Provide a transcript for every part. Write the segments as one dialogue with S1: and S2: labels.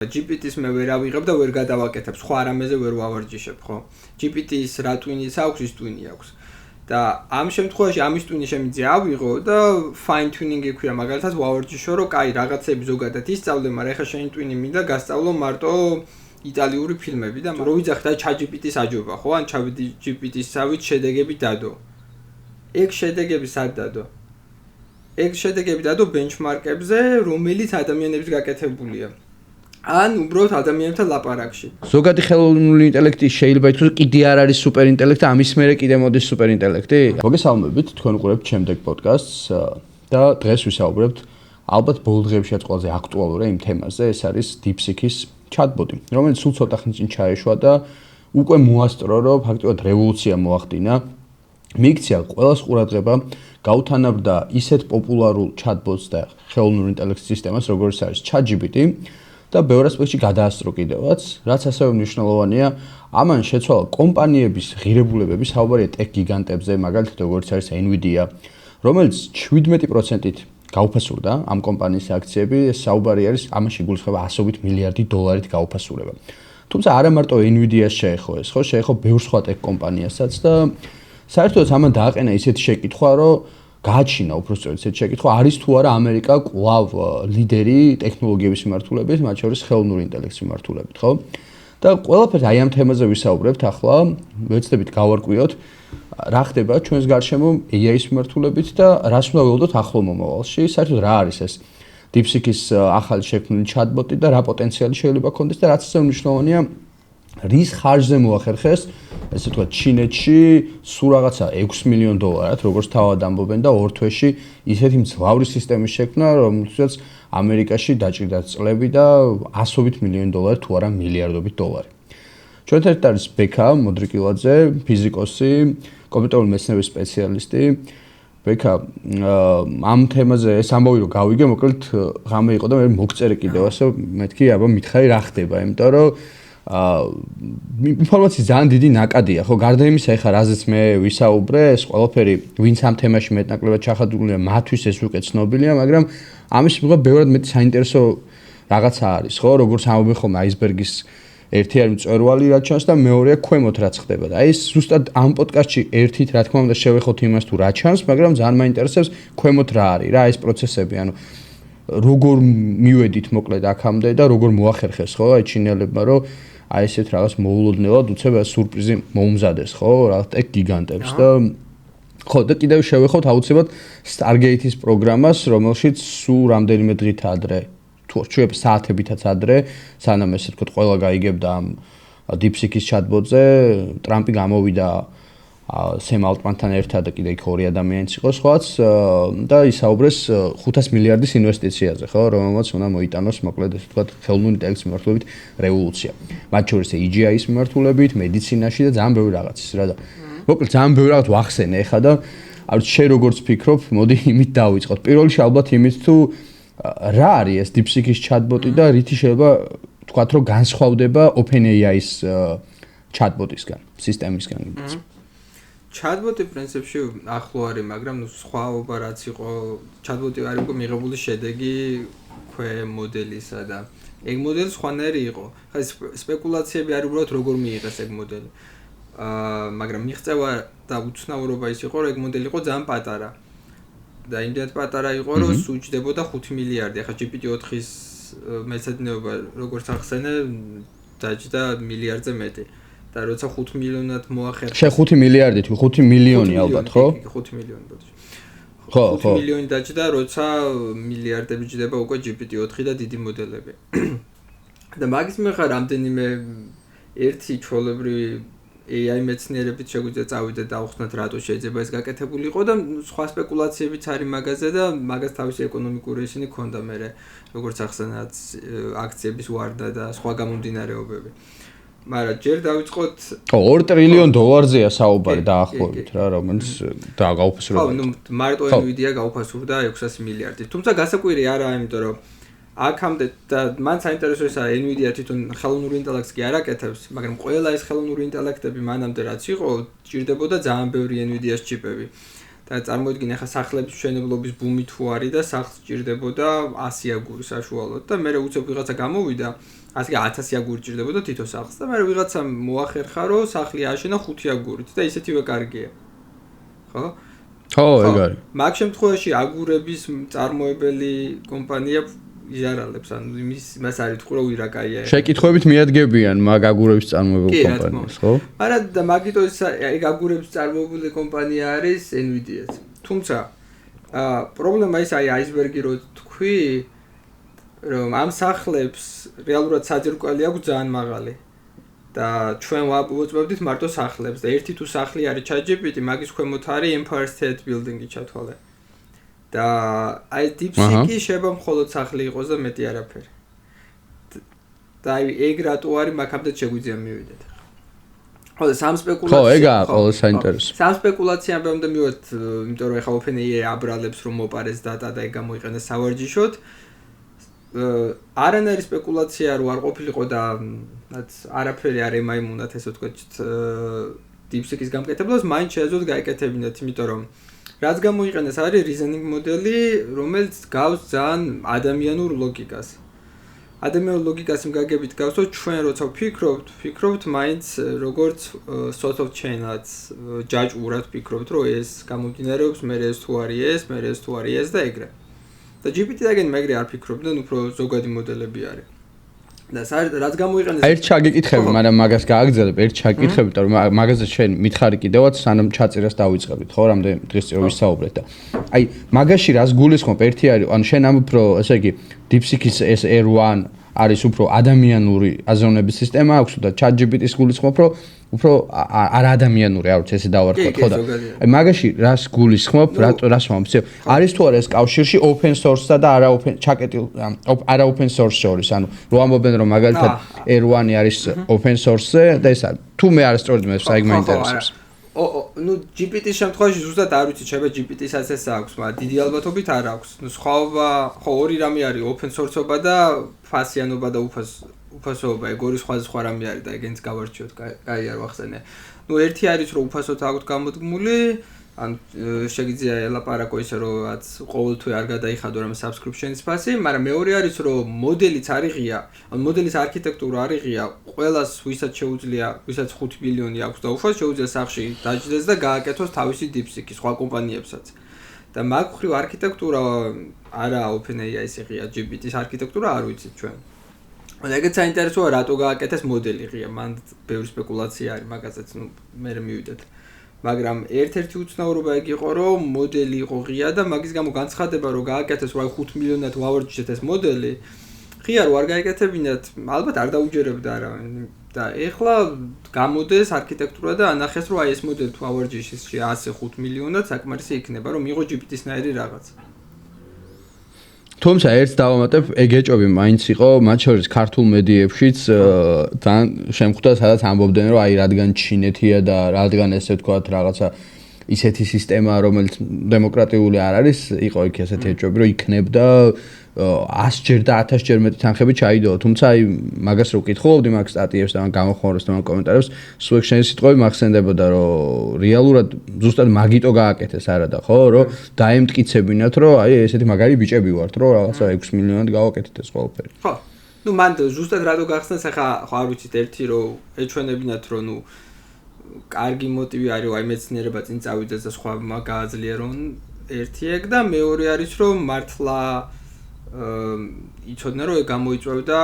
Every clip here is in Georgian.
S1: GPT-ს მე ვერ ავიღებ და ვერ გადავაკეთებ, სხვა რამეზე ვერ ვავარჯიშებ, ხო? GPT-ს რა ტვინიც აქვს, ის ტვინი აქვს. და ამ შემთხვევაში ამის ტვინი შემიძლია ავიღო და fine tuning-ი ქვია, მაგალითად ვავარჯიშო, რომ კაი, რაღაცები ზოგადად ისწავლე, მაგრამ ეხლა შენი ტვინი მინდა გასწავლო მარტო იტალიური ფილმები და რო ვიძახე და ChatGPT-ს აჯობა, ხო? ან ChatGPT-ს ავით შედეგები დადო. ეგ შედეგები სად დადო? ეგ შედეგები დადო benchmark-ებზე, რომელიც ადამიანების გაკეთებულია. ან უბრალოდ ადამიანებთან ლაპარაკში.
S2: ზოგადი ხელოვნური ინტელექტი შეიძლება ითქვას კიდე არ არის სუპერინტელექტი, ამის მერე კიდე მოდის სუპერინტელექტი. მოგესალმებით, თქვენ უყურებთ შემდეგ პოდკასტს და დღეს ვისაუბრებთ ალბათ ბოლო დღეებშიც ყველაზე აქტუალური იმ თემაზე, ეს არის DeepSeek-ის chatbot-ი, რომელიც სულ ცოტა ხნის წინ ჩაეშვა და უკვე მოასწრო, რომ ფაქტობრივად რევოლუცია მოახდინა. მიიქცია ყველას ყურადღება, გაუთანაბრდა ისეთ პოპულარულ chatbots და ხელოვნურ ინტელექტ სისტემას, როგორც არის ChatGPT და ბევრ ასპექტში გადაასწრო კიდევაც, რაც ასევე მნიშვნელოვანია, ამან შეცვალა კომპანიების ღირებულებები, საუბარია ტექ გიგანტებზე, მაგალითად როგორც არის Nvidia, რომელიც 17%-ით გაუფასურდა ამ კომპანიის აქციები, საუბარი არის ამაში გულისხმობა 100 მილიარდი დოლარით გაუფასურება. თუმცა არა მარტო Nvidia-ს შეეხო ეს, ხო, შეეხო ბევრ სხვა ტექ კომპანიასაც და საერთოდ ამან დააყენა ისეთი შეკითხვა, რომ გააჩინა უბრალოდ ესეთი შეკითხვა, არის თუ არა ამერიკა კვლავ ლიდერი ტექნოლოგიების მიმართულებით, მათ შორის ხელოვნური ინტელექტის მიმართულებით, ხო? და ყველაფერს აი ამ თემაზე ვისაუბრებთ ახლა, ვეცდებით გავარკვიოთ, რა ხდება ჩვენს გარშემო AI-ის მიმართულებით და რას უნდა ველოდოთ ახლო მომავალში, საერთოდ რა არის ეს DeepSeek-ის ახალი შექმნილი chatbot-ი და რა პოტენციალი შეიძლება ქონდეს და რაც ასევე მნიშვნელოვანია, რის ხარჯზე მოახერხეს, ესე ვთქვათ, ჩინეთში სულ რაღაცა 6 მილიონ დოლარად, როგორც თავად ამბობენ და ორ თვეში ისეთი მძლავრი სისტემის შექმნა, რომელსაც ამერიკაში დაჭირდა წლები და 100 მილიონი დოლარი თუ არა მილიარდობით დოლარი. ჩვენთან ერთად არის ბექა მოდრიკილაძე, ფიზიკოსი, კომპიუტერული მეცნიერების სპეციალისტი. ბექა, ამ თემაზე ეს ამბავი რომ გავიგე, მოკლედ ღამე იყო და მე მოგწერე კიდევ ასე, მეთქი, აბა მითხარი რა ხდება, იმიტომ რომ ინფორმაციის ძალიან დიდი ნაკადია, ხო, გარდა იმისა, ეხლა რაზეც მე ვისაუბრე, ეს ყველაფერი, ვინც ამ თემაში მეტნაკლებად ჩახადულია, მათთვის ეს უკვე ცნობილია, მაგრამ ამის მიხედვით ბევრად მეტი საინტერესო რაღაცა არის, ხო, როგორც ამბობენ ხოლმე აისბერგის ერთი არის მწვერვალი რაც ჩანს და მეორეა ქვემოთ რაც ხდება და აი ეს ზუსტად ამ პოდკასტში ერთით რა თქმა უნდა შევეხოთ იმას თუ რა ჩანს, მაგრამ ძალიან მაინტერესებს ქვემოთ რა არის, რა ეს პროცესები, ანუ როგორ მივედით მოკლედ აქამდე და როგორ მოახერხეს, ხო, აი ჩინელებმა რომ აი ესეთ რაღაც მოულოდნელად უცებ სურპრიზი მოუმზადეს, ხო, რაღაც ტექ გიგანტებს და ხო და კიდევ შევეხოთ აუცილებლად Stargate-ის პროგრამას, რომელშიც სულ რამდენიმე დღით ადრე, თუ შეიძლება საათებითაც ადრე, სანამ ესე ვთქვათ, ყველა გაიგებდა ამ DeepSeek-ის chatbot-ზე, ტრამპი გამოვიდა სემ ალტმანთან ერთად და კიდე იქ ორი ადამიანიც იყო სხვაც და ისაუბრეს 500 მილიარდის ინვესტიციაზე, ხო, რომელმაც უნდა მოიტანოს მოკლედ ესე ვთქვათ, ხელოვნური ინტელექტის მიმართულებით რევოლუცია. მათ შორის AGI-ის მიმართულებით, მედიცინაში და ძალიან ბევრი რაღაცის რა და მოკლედ ძალიან ბევრი რაღაც ვახსენე ეხლა და არ ვიცი შე როგორც ფიქრობ, მოდი იმით დავიწყოთ. პირველ რიგში ალბათ იმით თუ რა არის ეს DeepSeek-ის chatbot-ი და რითი შეიძლება ვთქვათ, რომ განსხვავდება OpenAI-ის chatbot-ისგან, სისტემისგან.
S1: Chatbot-ი პრინციპში ახლო არის, მაგრამ სხვაობა რაც იყო, chatbot-ი არის უკვე მიღებული შედეგი მოდელისა და ეგ მოდელი სხვანაირი იყო. ხა სპეკულაციები არის უბრალოდ როგორ მიიღეს ეგ მოდელი. მაგრამ მიღწევა და უცნაურობა ის იყო, რომ ეგ მოდელი იყო ძალიან პატარა. და იმდენად პატარა იყო, რომ სუჯდებოდა 5 მილიარდი. ახლა GPT-4-ის მეცადინეობა როგორც ახსენე, დაჯდა მილიარდზე მეტი. და როცა 5 მილიონად მოახერხეს.
S2: შე 5 მილიარდი თუ 5 მილიონი ალბათ, ხო?
S1: 5 მილიონი ბოდიში.
S2: ხო,
S1: 5 მილიონი დაჯდა, როცა მილიარდები ჯდება უკვე GPT-4 და დიდი მოდელები. და მაგის მეხა რამდენიმე ერთი ჩვეულებრივი AI მეცნიერებით შეგვიძლია წავიდეთ და ავხსნათ რატო შეიძლება ეს გაკეთებული იყო და სხვა სპეკულაციებიც არის მაგაზე და მაგას თავისი ეკონომიკური ისინი ქონდა მე როგორც ახსენეთ აქციების ვარდა და სხვა გამომდინარეობები. მაგრამ ჯერ დავიწყოთ
S2: 2 ტრილიონ დოლარზეა საუბარი დაახლოებით რა, რომელიც გაუფასურდა.
S1: ხო, ნუ მარტო Nvidia გაუფასურდა 600 მილიარდით. თუმცა გასაკვირი არაა, იმიტომ რომ აქამდე და მან საინტერესო ისაა Nvidia თვითონ ხელოვნურ ინტელექტს კი არ აკეთებს, მაგრამ ყველა ეს ხელოვნური ინტელექტები მანამდე რაც იყო, ჭირდებოდა ძალიან ბევრი Nvidia-ს ჩიპები. და წარმოიდგინე ხა სახლების მშენებლობის ბუმი თუ არის და სახლს ჭირდებოდა 100 აგური საშუალოდ და მე უცებ ვიღაცა გამოვიდა ასე 1000 აგური ჭირდებოდა თითო სახლს და მე ვიღაცამ მოახერხა რომ სახლი აშენა 5 აგურით და ისეთივე კარგია. ხო?
S2: ხო, ეგ არის.
S1: მაგ შემთხვევაში აგურების წარმოებელი კომპანია იზარალებს, ანუ მას არ იტყვი რომ ვირაკაია.
S2: შეკითხვებით მიადგებიან მაგ აგურების წარმოებულ კომპანიას, ხო?
S1: მაგრამ და მაგიტო ეგ აგურების წარმოებული კომპანია არის Nvidia-ც. თუმცა პრობლემა ის აისბერგი რო თქვი რომ ამ სახლებს რეალურად საძირკველი აქვს ძალიან მაღალი და ჩვენ ვუწმებდით მარტო სახლებს და ერთი თუ სახლი არის ChatGPT, მაგის ქვემოთ არის Empire State Building-ი ჩათვალე. და აი DeepSeek-ი შეიძლება მხოლოდ სახლი იყოს და მეტი არაფერი. და აი ეგ რატო არის მაგამდე შეგვიძლია მივიდეთ. ხო, სამ სპეკულაცია.
S2: ხო, ეგაა ყოველ საინტერესო.
S1: სამ სპეკულაციამდე მივიდეთ, იმიტომ რომ ეხა OpenAI აბრალებს რომ მოპარეს დატა და ეგ გამოიყენეს სავარჯიშოდ. არანაირი სპეკულაცია რო არ ყოფილიყო და არაფერი არ ემაიმუნათ ესე ვთქვათ DeepSeek-ის გამკეთებლობას, მაინც შეეძლოთ გაეკეთებინათ, იმიტომ რომ რაც გამოიყენეს არის reasoning მოდელი, რომელიც გავს ძალიან ადამიანურ ლოგიკას. ადამიანურ ლოგიკას იმ გაგებით გავს, რომ ჩვენ როცა ვფიქრობთ, მაინც როგორც sort of chain-ად ჯაჭვურად ვფიქრობთ, რომ ეს გამომდინარეობს, მე ეს თუ არის ეს, მე ეს თუ არის ეს და ეგრე. და GPT-დაგენ მეგრე არ ფიქრობდნენ, უფრო ზოგადი მოდელები არის. და რაც გამოიყენეს
S2: ერთ ჩაგიკითხები, მაგრამ მაგას გააგრძელებ, ერთ ჩაგიკითხები, რომ მაგაზე შენ მითხარი კიდევაც სანამ ჩაწერას დავიწყებდით, ხო, რამდენი დღის წინ ვისაუბრეთ და აი, მაგაში რას გულისხმობ, ერთი არის, ანუ შენ ამ უფრო, ესე იგი, DeepSeek-ის ეს R1 არის უფრო ადამიანური აზროვნების სისტემა აქვს და ChatGPT-ის გულისხმობ, რომ უფრო არ ადამიანური, არ ვიცი, ესე დავარქვა, ხო და აი მაგაში რას გულისხმობ, რას მომცემ? არის თუ არა ეს კავშირში open source-და და არა open source შორის, ანუ რო ამბობენ რომ მაგალითად R1-ი არის open source-ზე და ეს თუ მე არასწორად მე საერთოდ მაინტერესებს.
S1: ნუ GPT-ის შემთხვევაში ზუსტად არ ვიცი, შეიძლება GPT-საც ეს აქვს, მაგრამ დიდი ალბათობით არ აქვს. ნუ სხვაობა, ხო, ორი რამე არის, open source-ობა და ფასიანობა და უფასოობა, ეგ ორი სხვა რამე არის და ეგენც გავარჩიოთ, კაი არ ვახსენე. ნუ ერთი არის რომ უფასოდ აქვს გამოდგმული, ან შეგიძლია ელაპარაკო ისე რომ რაც ყოველთვე არ გადაიხადო რამე subscription-ის ფასი, მაგრამ მეორე არის რომ მოდელიც არის ღია, ან მოდელის არქიტექტურა არის ღია, ყველას ვისაც შეუძლია, ვისაც 5 მილიონი აქვს და უშუალოდ შეუძლია სახში დაჯდეს და გააკეთოს თავისი DeepSeek-ი სხვა კომპანიებსაც. და მაგ ხრივ არქიტექტურა არა OpenAI-ის ღია, GPT-ის არქიტექტურა არ ვიცით ჩვენ. და ეგეც საინტერესოა რატო გააკეთეს მოდელი ღია, მან ბევრი სპეკულაცია არის მაგაზეც, ნუ მე მივიდეთ. მაგრამ ერთ-ერთი უცნაურობა ეგ იყო, რომ მოდელი იყო ღია და მაგის გამო განცხადება, რომ გააკეთეს რა 5 მილიონად ვავარჯიშეთ ეს მოდელი, ღია რო არ გააკეთებინათ, ალბათ არ დაუჯერებდა არავინ. და ეხლა გამოდეს არქიტექტურა და ანახეს, რომ აი ეს მოდელი თუ ავარჯიშის 105 მილიონად საკმარისი იქნება, რომ მიიღო GPT-სნაირი რაღაც.
S2: თუმცა ერთ დავამატებ, ეგ ეჭობი მაინც იყო, მათ შორის ქართულ მედიებშიც თან შემხვდა, სადაც ამბობდნენ, რომ აი რადგან ჩინეთია და რადგან ესე ვთქვათ, რაღაცა ისეთი სისტემა, რომელიც დემოკრატიული არ არის, იყო იქ ესეთი ეჭობი, რომ იქნებდა 100 ჯერ და 1000 ჯერ მეტი თანხები ჩაიდო. თუმცა აი მაგას რო ვკითხულობდი მაგ სტატიებს და მაგ გამოხმაურებს და მაგ კომენტარებს, სულ ეგ შენი სიტყვები მახსენდებოდა, რომ რეალურად ზუსტად მაგიტო გააკეთეს არა და ხო, რომ დაემტკიცებინათ, რომ აი ესეთი მაგარი ბიჭები ვართ, რომ რაღაცა 6 მილიონად გავაკეთეთ ეს ყველაფერი.
S1: ხო. ნუ მან ზუსტად რატო გახსნეს, ახლა ხო არ ვიცით ერთი რომ ეჩვენებინათ, რომ ნუ კარგი მოტივი არის, რომ აი მეცნიერება წინ წავიდეს და სხვა გააძლიერონ ერთი ეგ და მეორე არის, რომ მართლა იცოდნენ რომ ეგ გამოიწვევდა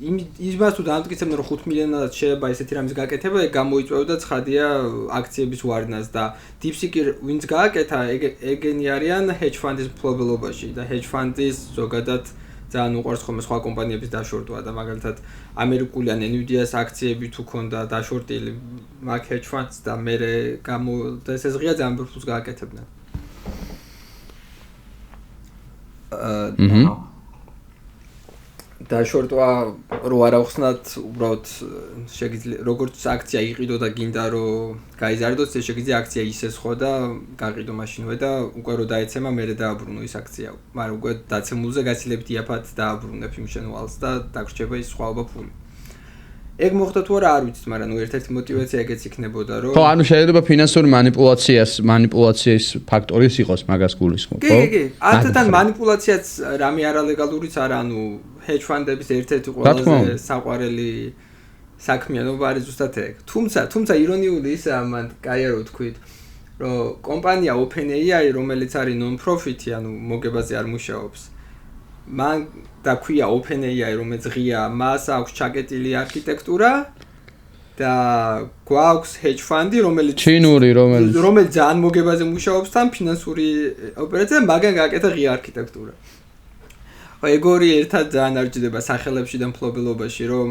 S1: იმას თუ დაამტკიცებდნენ რომ 5 მილიონად შეიძლება ესეთი რამის გაკეთება, ეგ გამოიწვევდა ცხადია აქციების ვარდნას და DeepSeek-ი ვინც გააკეთა, ეგენი არიან hedge fund-ის მფლობელობაში და hedge fund-ის ზოგადად ძალიან უყვარს ხოლმე სხვა კომპანიების დაშორტვა და მაგალითად ამერიკული ან Nvidia-ს აქციები თუ ქონდა დაშორტილი მაგ hedge fund-ს და მერე და ეს ღია ძალიან ბევრ ფულს გააკეთებდნენ. დაშორტვა რო არ ახსნათ, უბრალოდ შეგიძლია როგორც აქცია იყიდო და გინდა რომ გაიზარდოს, ეს შეგიძლია აქცია ისე ხო და გაყიდო მაშინვე და უკვე რო დაეცემა მერე დააბრუნო ის აქცია. მაგრამ უკვე დაცემულზე გაცილებთ იაფად დააბრუნებ იმ შენ ვალს და დაგრჩება ის სხვაობა ფული. ეგ მოხდა თუ არა არ ვიცით, მაგრამ ერთ-ერთი мотиваცია ეგეც იქნებოდა, რომ
S2: ხო, ანუ შეიძლება ფინანსური манипуляციის ფაქტორიც იყოს მაგას გულისხმობ, ხო?
S1: კი. ათთან манипуляციაც რამე არალეგალურიც არა, ანუ hedge fund-ების ერთ-ერთი ყველაზე საყვარელი საქმიანობა არის ზუსტად ეგ. თუმცა ირონიული ისაა, მან კაია რო თქვით, რომ კომპანია OpenAI, რომელიც არის non-profit-ი, ანუ მოგებაზე არ მუშაობს. მან დაქვია OpenAI, რომელიც ღია, მას აქვს ჩაკეტილი არქიტექტურა და გვაქვს hedge fund-ი, რომელიც ძალიან მოგებაზე მუშაობს თან ფინანსური ოპერაცია, მაგრამ გაკეთა ღია არქიტექტურა. ეგორი ერთად ძალიან არ ჯდება სახელებში და მფლობელობაში, რომ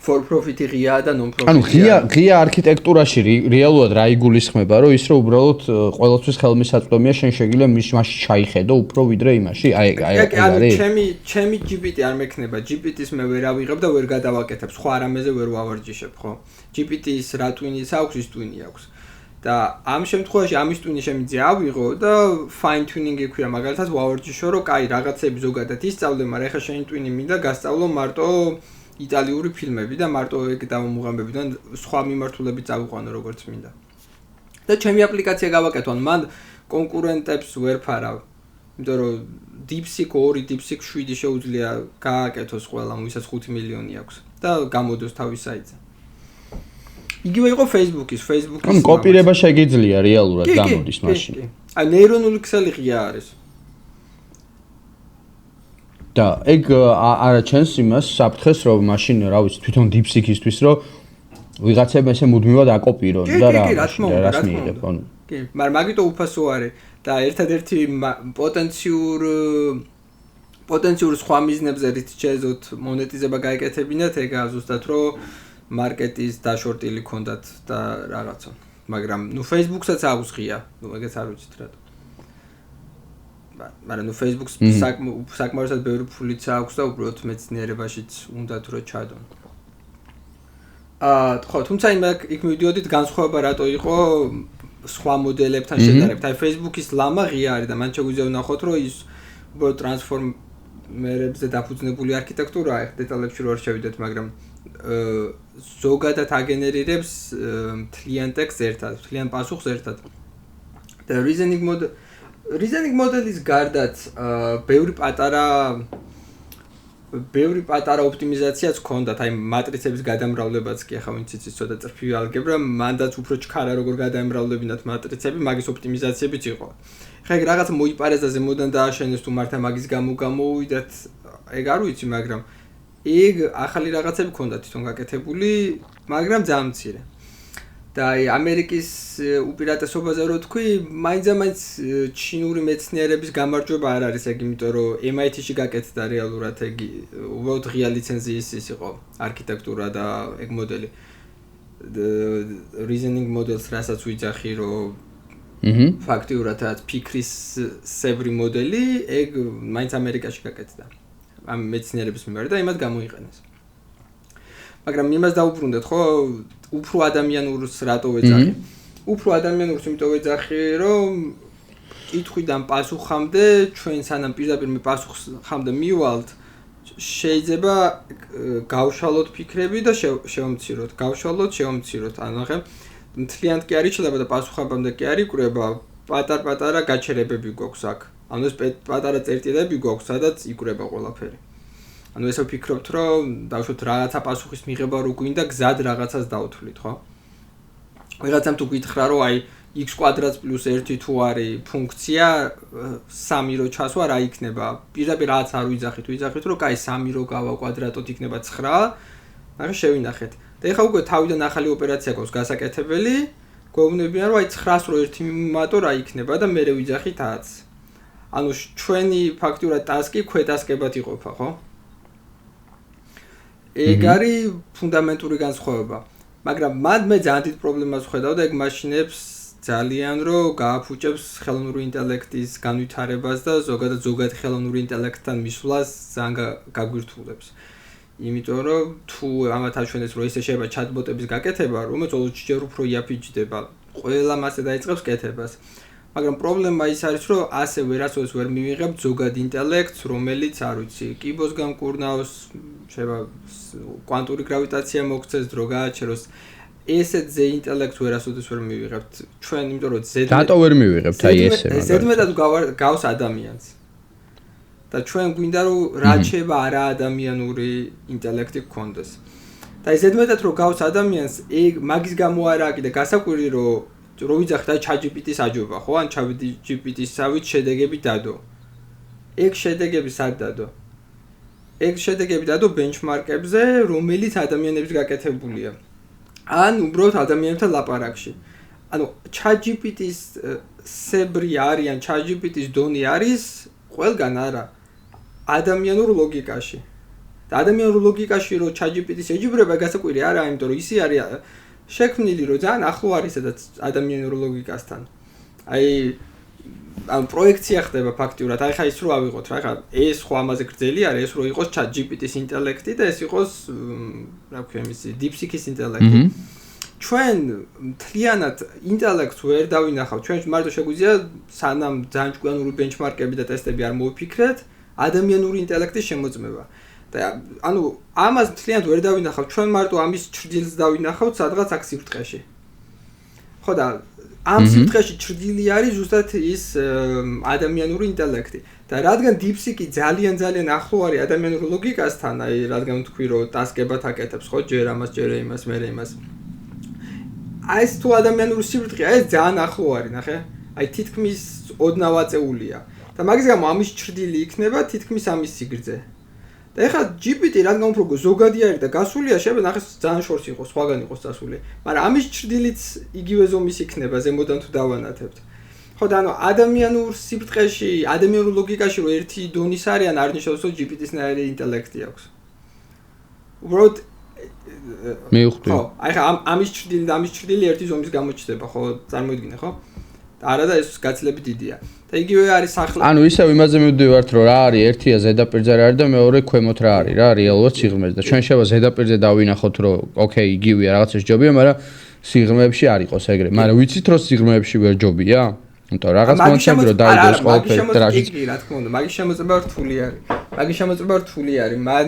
S1: for profit-ი ღია და non-profit-ი.
S2: ანუ ღია არქიტექტურაში რეალურად რა იგულისხმება, რომ ის რომ უბრალოდ ყოველთვის ხელმისაწვდომია, შენ შეგიძლია მაშინ ჩაიხედო უფრო ვიდრე იმაში. აი
S1: არის. ჩემი GPT არ მექნება, GPT-ს მე ვერ ავიღებ და ვერ გადავაკეთებ, სხვა რამეზე ვერ ვავარჯიშებ, ხო? GPT-ს რა ტვინიც აქვს, ის ტვინი აქვს. და ამ შემთხვევაში ამის ტვინი შემიძლია ავიღო და fine tuning-ი ქვია, მაგალითად ვავარჯიშო, რომ კაი, რაღაცები ზოგადად ისწავლე, მაგრამ ეხლა შენი ტვინი მინდა გასწავლო მარტო იტალიური ფილმები და მარტო ეგ დავამუღამებიდან სხვა მიმართულებით წავიყვანო როგორც მინდა. და ჩემი აპლიკაცია გავაკეთო, ან მან კონკურენტებს ვერ ფარავ. იმიტომ რომ DeepSeek 2, DeepSeek 7 შეუძლია გააკეთოს ყველამ, ვისაც 5 მილიონი აქვს და გამოდოს თავის საიტზე. იგივე იყო Facebook-ის.
S2: ანუ კოპირება შეგიძლია რეალურად გამოდის მაშინ.
S1: აი ნეირონული ქსელი ღია არის.
S2: და ეგ არა ჩენს იმას საფრთხეს რომ მაშინ რა ვიცი თვითონ DeepSeek-ისთვის რომ ვიღაცებმა ესე მუდმივად აკოპირონ და რა რას მიიღებ ანუ
S1: კი მაგრამ მაგიტო უფასო არის და ერთადერთი პოტენციურ სხვა მიზნებზე რით შეეძლოთ მონეტიზება გაეკეთებინათ ეგაა ზუსტად რომ მარკეტის დაშორტილი კონდათ და რაღაცა მაგრამ ნუ Facebook-საც აქვს ღია ნუ ეგეც არ ვიცით რატო მაგრამ ნუ Facebook-ს საკმარისად ბევრი ფულიც აქვს და უბრალოდ მეცნიერებაშიც უნდა თუ რა ჩადონ. ხო, თუმცა იქ მივიდოდით განსხვავება რატო იყო სხვა მოდელებთან შედარებით. აი Facebook-ის ლამა ღია არის და მან შეგვიძლია ვნახოთ რომ ის უბრალოდ ტრანსფორმერებზე დაფუძნებული არქიტექტურაა, ეხ დეტალებში რო არ შევიდეთ, მაგრამ ზოგადად აგენერირებს მთლიან ტექსტს ერთად, მთლიან პასუხს ერთად. და reasoning model-ის გარდაც ბევრი პატარა ოპტიმიზაციაც ჰქონდათ, აი მატრიცების გადამრავლებაც კი ახლა ვინც იცის ცოტა წრფივი ალგებრა, მანდაც უფრო ჩქარა როგორ გადაემრავლებინათ მატრიცები, მაგის ოპტიმიზაციებიც იყო. ხა ეგ რაღაცა მოიპარეს და ზემოდან დააშენეს თუ მართა მაგის გამო გამოვიდათ, ეგ არ ვიცი, მაგრამ ეგ ახალი რაღაცები ჰქონდათ თვითონ გაკეთებული, მაგრამ ძალიან მცირე. და აი ამერიკის უპირატესობაზე რო თქვი, მაინც ჩინური მეცნიერების გამარჯვება არ არის ეგ, იმიტომ რომ MIT-ში გაკეთდა რეალურად ეგ უბრალოდ ღია ლიცენზიის ის იყო არქიტექტურა და ეგ მოდელი. reasoning models რასაც ვიძახი რომ ფაქტიურადაც ფიქრის სევრი მოდელი ეგ მაინც ამერიკაში გაკეთდა. ამ მეცნიერების მიმართ და იმათ გამოიყენეს. მაგრამ იმას დაუბრუნდეთ, ხო, უფრო ადამიანურს რატო ვეძახი? უფრო ადამიანურს იმიტომ ვეძახი, რომ კითხვიდან პასუხამდე ჩვენ სანამ პირდაპირ მე პასუხამდე მივალთ, შეიძლება გავშალოთ ფიქრები და შევამციროთ. გავშალოთ, შევამციროთ. ანუ ახლა მთლიანად კი არ იშლება და პასუხამდე კი არ იკვრება, პატარ-პატარა გაჩერებები გვაქვს აქ. ანუ ეს პატარა წერტილები გვაქვს, სადაც იკვრება ყველაფერი. ანუ ესე ვფიქრობთ, რომ დავუშვათ რაღაცა პასუხის მიღება რო გვინდა, გზად რაღაცას დავთვლით, ხო? ვიღაცამ თუ გითხრა, რომ აი x² + 1 თუ არის ფუნქცია, 3 რო ჩასვა რა იქნება? პირდაპირ რაღაც არ ვიძახით, ვიძახით, რომ კაი 3 რო გავა კვადრატოთ იქნება 9, მაგრამ შევინახეთ. და ეხლა უკვე თავიდან ახალი ოპერაცია გვაქვს გასაკეთებელი, გვეუბნებიან, რომ აი 900 რო 1 მიმატო რა იქნება და მე ვიძახით 10. ანუ ჩვენი ფაქტიურად ტასკი ქვეტასკებად იყოფა, ხო? ეგ არის ფუნდამენტური განსხვავება. მაგრამ მე ძალიან დიდ პრობლემას ვხედავ და ეგ მაშინებს ძალიან რომ გააფუჭებს ხელოვნური ინტელექტის განვითარებას და ზოგადად ხელოვნური ინტელექტთან მისვლას ძალიან გაგვირთულებს. იმიტომ რომ თუ ამათ აჩვენეს რომ ისე შეიძლება ჩატბოტების გაკეთება, რომელიც 20 ჯერ უფრო იაფიჯდება, ყველა მასე დაიწყებს კეთებას. მაგრამ პრობლემა ის არის, რომ ასე ვერასოდეს ვერ მივიღებთ ზოგად ინტელექტს, რომელიც არ ვიცი, კიბოს გამკურნავს, შეიძლება კვანტური გრავიტაცია მოგცეს, დრო გააჩეროს. ესეთ ზე ინტელექტს ვერასოდეს ვერ მივიღებთ. ჩვენ, იმიტომ რომ
S2: დატო ვერ მივიღებთ აი ესე მაგალითად.
S1: ზედმეტად გავს ადამიანს. და ჩვენ გვინდა რომ რა შეიძლება არა ადამიანური ინტელექტი გქონდეს. და ზედმეტად რომ გავს ადამიანს, მაგის გამო არა კიდე გასაკვირი რომ ვიძახთ და ChatGPT-ს აჯობა, ხო? ან ChatGPT-სავით შედეგები დადო. ეგ შედეგები სად დადო? ეგ შედეგები დადო ბენჩმარკებზე, რომელიც ადამიანების გაკეთებულია. ან უბრალოდ ადამიანებთან ლაპარაკში. ანუ ChatGPT-ს სებრი არიან, ChatGPT-ს დონე არის ყველგან არა. ადამიანურ ლოგიკაში. და ადამიანურ ლოგიკაში რომ ChatGPT-ს ეჯიბრება გასაკვირი არა, იმიტომ რომ ისი არის შექმნილი რომ ძალიან ახლო არის სადაც ადამიანურ ლოგიკასთან. აი ან პროექცია ხდება ფაქტიურად. აი ხა ის რო ავიღოთ რა, ხა ეს ხო ამაზე გრძელი არის, ეს რო იყოს ChatGPT-ს ინტელექტი და ეს იყოს რა ქვია იმისი DeepSeek-ის ინტელექტი. ჩვენ მთლიანად ინტელექტს ვერ დავინახავთ. ჩვენ მარტო შეგვიძლია სანამ ძალიან ჭკვიანური ბენჩმარკები და ტესტები არ მოვიფიქრეთ, ადამიანური ინტელექტის შემოწმება. და ანუ ამას მთლიანად ვერ დავინახავთ. ჩვენ მარტო ამის ჭრდილს დავინახავთ სადღაც აქ სიფრთხეში. ხო და ამ სიფრთხეში ჭრდილი არის ზუსტად ის ადამიანური ინტელექტი. და რადგან DeepSeek-ი ძალიან ახლო არის ადამიანურ ლოგიკასთან, აი რადგან თქვი რომ ტასკებად აკეთებს, ხო, ჯერ ამას, ჯერ იმას, მერე იმას. აი ეს თუ ადამიანური სიფრთხეა, ეს ძალიან ახლო არის, ნახე? აი თითქმის ოდნავ აწეულია. და მაგის გამო ამის ჭრდილი იქნება თითქმის ამის სიგრძე. და ეხლა GPT რადგან უფრო ზოგადი არის და გასულია, შეიძლება ნახეს ძალიან შორს იყოს, სხვაგან იყოს წასული. მაგრამ ამის ჭრდილიც იგივე ზომის იქნება ზემოდან თუ დავანათებთ. ხო და ანუ ადამიანურ სიფრთხეში, ადამიანურ ლოგიკაში რო ერთი დონის არიან, არ ნიშნავს რომ GPT-ს ნაირი ინტელექტი აქვს. უბრალოდ
S2: მივხვდი.
S1: ხო, აი ხა ამის ჭრდილი და ამის ჭრდილი ერთი ზომის გამოჩნდება, ხო, წარმოიდგინე, ხო? არა და ეს გაცილებით დიდია. და იგივე არის სახლა.
S2: ანუ ისევ იმაზე მივდივართ, რომ რა არის, ერთია ზედაპირზე რა არის და მეორე ქვემოთ რა არის, რა რეალურად სიღრმეზე. და ჩვენ შევა ზედაპირზე დავინახოთ, რომ ოკეი, იგივეა, რაღაცა ჯობია, მაგრამ სიღრმეებში არ იყოს ეგრე. მაგრამ ვიცით, რომ სიღრმეებში ვერ ჯობია? იმიტომ რაღაც მომჩენდი რომ დაიდოს ყველაფერი და რაშიც.
S1: კი, რა თქმა უნდა, მაგის შემოწმება რთული არის. მაგის შემოწმება რთული არის. მან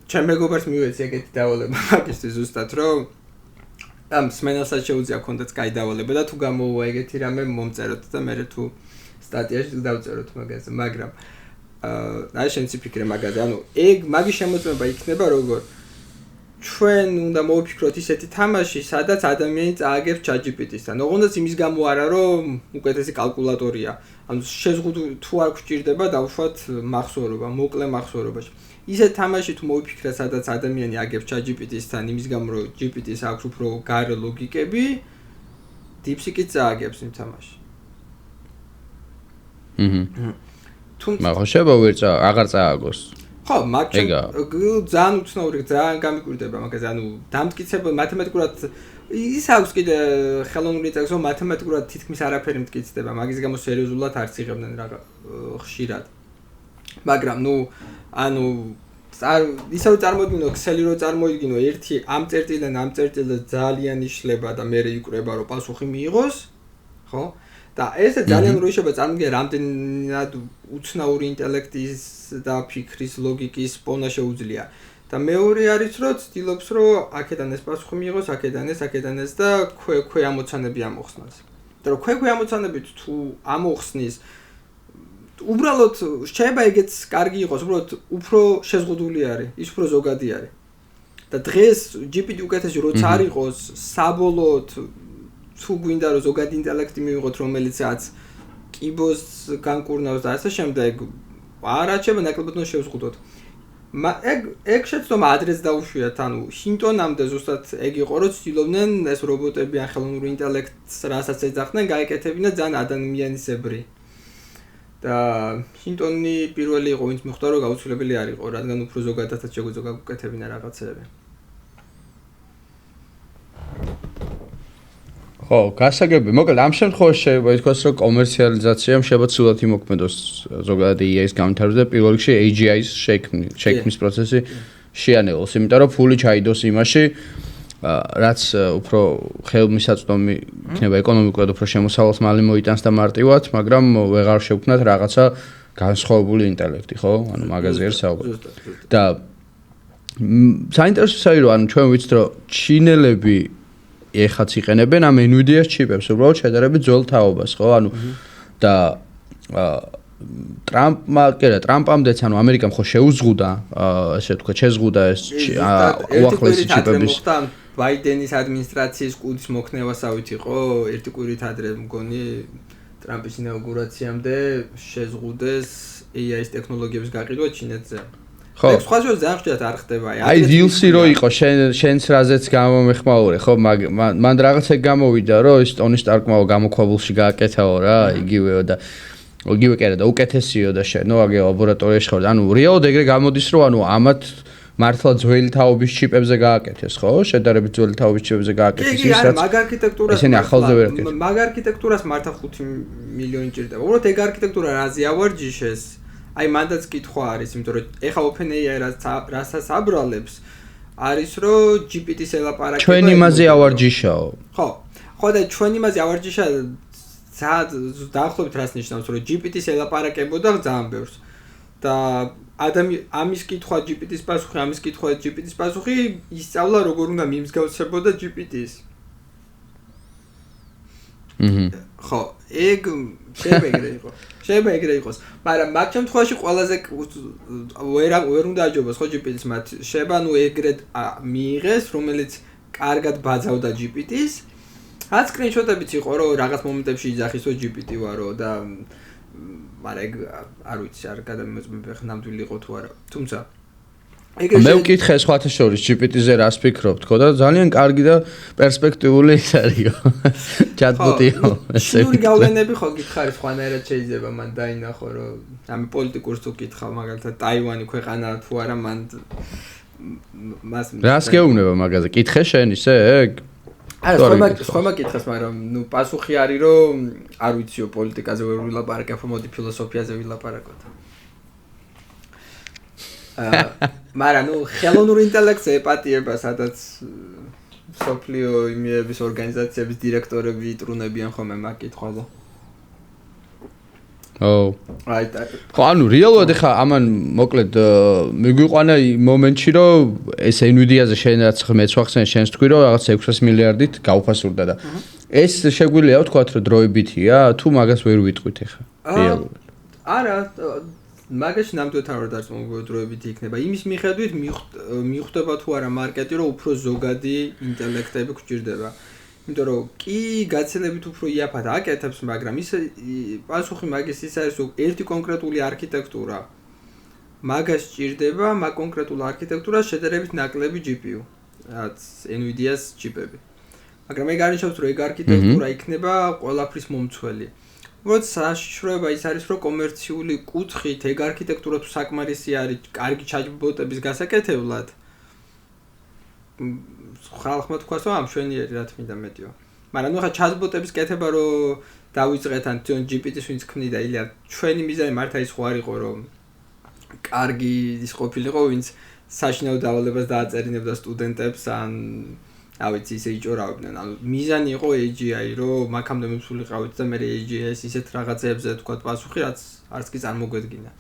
S1: ჩემ მეგობარს მივეცი ეგეთი დავალება მაგისტრის ზუსტად, რომ ამ სმენელსაც შეუძლია კონდაც კაი დავალება და თუ გამოუვა ეგეთი რამე მომწეროთ და მე თუ სტატიაში დავწეროთ მაგაზე, მაგრამ აი შენც იფიქრე მაგაზე, ანუ ეგ მაგის შემოწმება იქნება როგორ ჩვენ უნდა მოვიფიქროთ ისეთი თამაში, სადაც ადამიანი წააგებს ChatGPT-სთან. ოღონდაც იმის გამო არა, რომ უკეთესი კალკულატორია. ანუ შეზღუდული თუ არ გვჭირდება დავუშვათ მახსოვრობა, მოკლე მახსოვრობაში. ისეთ თამაში თუ მოვიფიქრეთ, სადაც ადამიანი აგებს ChatGPT-სთან, იმის გამო რომ GPT-ს აქვს უფრო გარე ლოგიკები, DeepSeek-იც წააგებს იმ თამაში.
S2: მაგრამ შეიძლება აღარ წააგოს.
S1: ხო, მაგრამ ძალიან უცნაური, ძალიან გამიკვირდება მაგაზე, ანუ დამტკიცებელ მათემატიკურად ის აქვს კიდე ხელოვნური წესი, რომ მათემატიკურად თითქმის არაფერი მტკიცდება, მაგის გამო სერიოზულად არც იღებდნენ რა ხშირად. მაგრამ ანუ ისევ წარმოიდგინო Excel-ი რო წარმოიდგინო ერთი ამ წერტილიდან ამ წერტილზე ძალიან იშლება და მე იკვრება რომ პასუხი მიიღოს, ხო? და ესე ძალიან რო იშლება წარმოიდგინე რამდენად უცნაური ინტელექტის და ფიქრის ლოგიკის პოვნა შეუძლია. და მეორე არის რომ ცდილობს რომ აქედან ეს პასუხი მიიღოს, აქედან ეს და ქვე ამოცანები ამოხსნას. და რომ ქვე ამოცანებით თუ ამოხსნის უბრალოდ შეიძლება ეგეც კარგი იყოს, უბრალოდ უფრო შეზღუდული არის, ის უფრო ზოგადი არის. და დღეს GPT უკეთესი როცა არ იყოს, საბოლოოდ თუ გვინდა რომ ზოგადი ინტელექტი მივიღოთ, რომელიცაც კიბოს განკურნავს და ასე შემდეგ, არა შეიძლება ნაკლებად უნდა შევზღუდოთ. ეგ შეცდომა ადრეს დაუშვიათ, ანუ ჰინტონამდე ზუსტად ეგ იყო, რომ ცდილობდნენ ეს რობოტები ან ხელოვნური ინტელექტს რასაც ეძახდნენ, გაეკეთებინა ძალიან ადამიანისებრი. და ჰინტონი პირველი იყო, ვინც მიხვდა, რომ გაუცილებელი არ იყო, რადგან უფრო ზოგადადაც შეგვიძლია გაკეთებინა რაღაცეები.
S2: ხო, გასაგები, მოკლედ ამ შემთხვევაში შეიძლება ითქვას, რომ კომერციალიზაციამ შეიძლება ცუდად იმოქმედოს ზოგადად AI-ის განვითარებას და პირველ რიგში AGI-ის შექმნის პროცესი შეანელოს, იმიტომ რომ ფული ჩაიდოს იმაში, რაც უფრო ხელმისაწვდომი იქნება ეკონომიკურად უფრო შემოსავალს მალე მოიტანს და მარტივად, მაგრამ ვეღარ შევქმნათ რაღაცა განსხვავებული ინტელექტი, ხო? ანუ მაგაზე არის საუბარი. და საინტერესო საერთოდ რომ ანუ ჩვენ ვიცით რომ ჩინელები ეხაც იყენებენ ამ NVIDIA-ს ჩიპებს, უბრალოდ შედარებით ძველ თაობას, ხო? ანუ და ტრამპამდეც ანუ ამერიკამ ხო შეუზღუდა, ესე ვთქვათ, შეზღუდა ეს უახლესი ჩიპების
S1: ბაიდენის ადმინისტრაციის კუდის მოქნევასავით იყო, ერთი კვირით ადრე მგონი ტრამპის ინაუგურაციამდე შეზღუდეს AI-ის ტექნოლოგიების გაყიდვა ჩინეთზე. ხო, სხვა შორის ძალიან ხშირად არ ხდება.
S2: აი დილსი რო იყო შენს რაზეც გამომეხმაურე, ხო, მან რაღაცა გამოვიდა, რომ ის ტონი სტარკმაო გამოქვაბულში გააკეთაო რა, იგივეო და იგივე კი არა და უკეთესიო და შენო აგე ლაბორატორიაში ხარ. ანუ რეალოდ ეგრე გამოდის, რომ ანუ ამათ მართლა ძველი თაობის ჩიპებზე გააკეთეს, ხო? შედარებით ძველი თაობის ჩიპებზე გააკეთეს ის რაც.
S1: მაგ არქიტექტურას
S2: ესენი ახალზე ვერ აკეთეს.
S1: მაგ არქიტექტურას მართლა 5 მილიონი ჭირდება. უბრალოდ ეგ არქიტექტურა რაზე ავარჯიშეს? აი მანდაც კითხვა არის, იმიტომ რომ ეხა OpenAI რასაც აბრალებს, არის რომ GPT-ს ელაპარაკება.
S2: ჩვენ იმაზე ავარჯიშაო.
S1: ხო. ხო და ჩვენ იმაზე ავარჯიშა დაახლოებით რას ნიშნავს, რომ GPT-ს ელაპარაკებოდა ძალიან ბევრს. და ამის კითხვა GPT-ს პასუხი, ამის კითხვა GPT-ს პასუხი ისწავლა როგორ უნდა მიმსგავსებოდა GPT-ს. ხო, ეგ შეიძლება ეგრე იყოს. მაგრამ მაგ შემთხვევაში ყველაზე ვერ უნდა აჯობოს ხო GPT-ს მათ. შეიძლება ნუ ეგრე მიიღეს, რომელიც კარგად ბაძავდა GPT-ს. რაც სკრინშოტებიც იყო, რომ რაღაც მომენტებში იძახის, რომ GPT ვარო და მაგრამ ეგ არ ვიცი, არ გადამოწმები ხა ნამდვილი იყო თუ არა. თუმცა
S2: მე ვკითხე სხვათა შორის GPT-ზე რას ფიქრობთ, ხო და ძალიან კარგი და პერსპექტიული ის არისო. ჩატბოტიო.
S1: შური გავლენები ხო გითხარი სხვანაირად შეიძლება მან დაინახო, რომ ამ პოლიტიკურს თუ გითხავ, მაგალითად ტაივანი ქვეყანა თუ არა მან მას
S2: რას გეუბნება მაგაზე? კითხე შენ ისე ეგ?
S1: არა, სხვა კითხეს, მაგრამ ნუ პასუხი არის, რომ არ ვიციო პოლიტიკაზე ვერ ვილაპარაკებ, მოდი ფილოსოფიაზე ვილაპარაკოთ. მაგრამ ნუ ხელოვნურ ინტელექტზე ეპატიება, სადაც სოფლიო იმების ორგანიზაციების დირექტორები იტრუნებიან ხოლმე მაგ კითხვაზე. ხო, ანუ რეალურად ხა ამან მოკლედ მიგვიყვანა მომენტში, რომ ეს NVIDIA-ზე შენ რაც მეც ვახსენე, შენს თქვი, რომ რაღაც 600 მილიარდით გაუფასურდა და ეს შეგვიძლია ვთქვათ, რომ დროებითია, თუ მაგას ვერ ვიტყვით ხა რეალურად. არა, მაგაში ნამდვილად არ ვარ დარწმუნებული, დროებითი იქნება. იმის მიხედვით მიხვდება თუ არა მარკეტი, რომ უფრო ზოგადი ინტელექტები გვჭირდება. იმიტომ რომ კი გაცილებით უფრო იაფად აკეთებს, მაგრამ ის პასუხი მაგის ის არის, რომ ერთი კონკრეტული არქიტექტურა მაგას ჭირდება, მაგ კონკრეტულ არქიტექტურას შედარებით ნაკლები GPU, რაც NVIDIA-ს ჩიპები. მაგრამ ეგ არნიშნავს, რომ ეგ არქიტექტურა იქნება ყველაფრის მომცველი. უბრალოდ საშიშროება ის არის, რომ კომერციული კუთხით ეგ არქიტექტურა თუ საკმარისი არის კარგი ჩატბოტების გასაკეთებლად, ხალხმა თქვას, რომ ამშვენიერი რა თქმა უნდა მეტიო. მაგრამ ნუ ხა ჩატბოტების კეთება რომ დავიწყეთ ან თვითონ GPT-ს ვინც ქმნიდა ილია, ჩვენი მიზანი მართა ის ხო არ იყო, რომ კარგი ის ყოფილიყო, ვინც საშინაო დავალებას დააწერინებდა სტუდენტებს ან რა ვიცი ისე იჭორავდნენ. ანუ მიზანი იყო AGI, რომ მაგამდე მიცულიყავით და მე AGI-ს ისეთ რაღაცებზე თქვა პასუხი, რაც არც კი წარმოგვედგინა.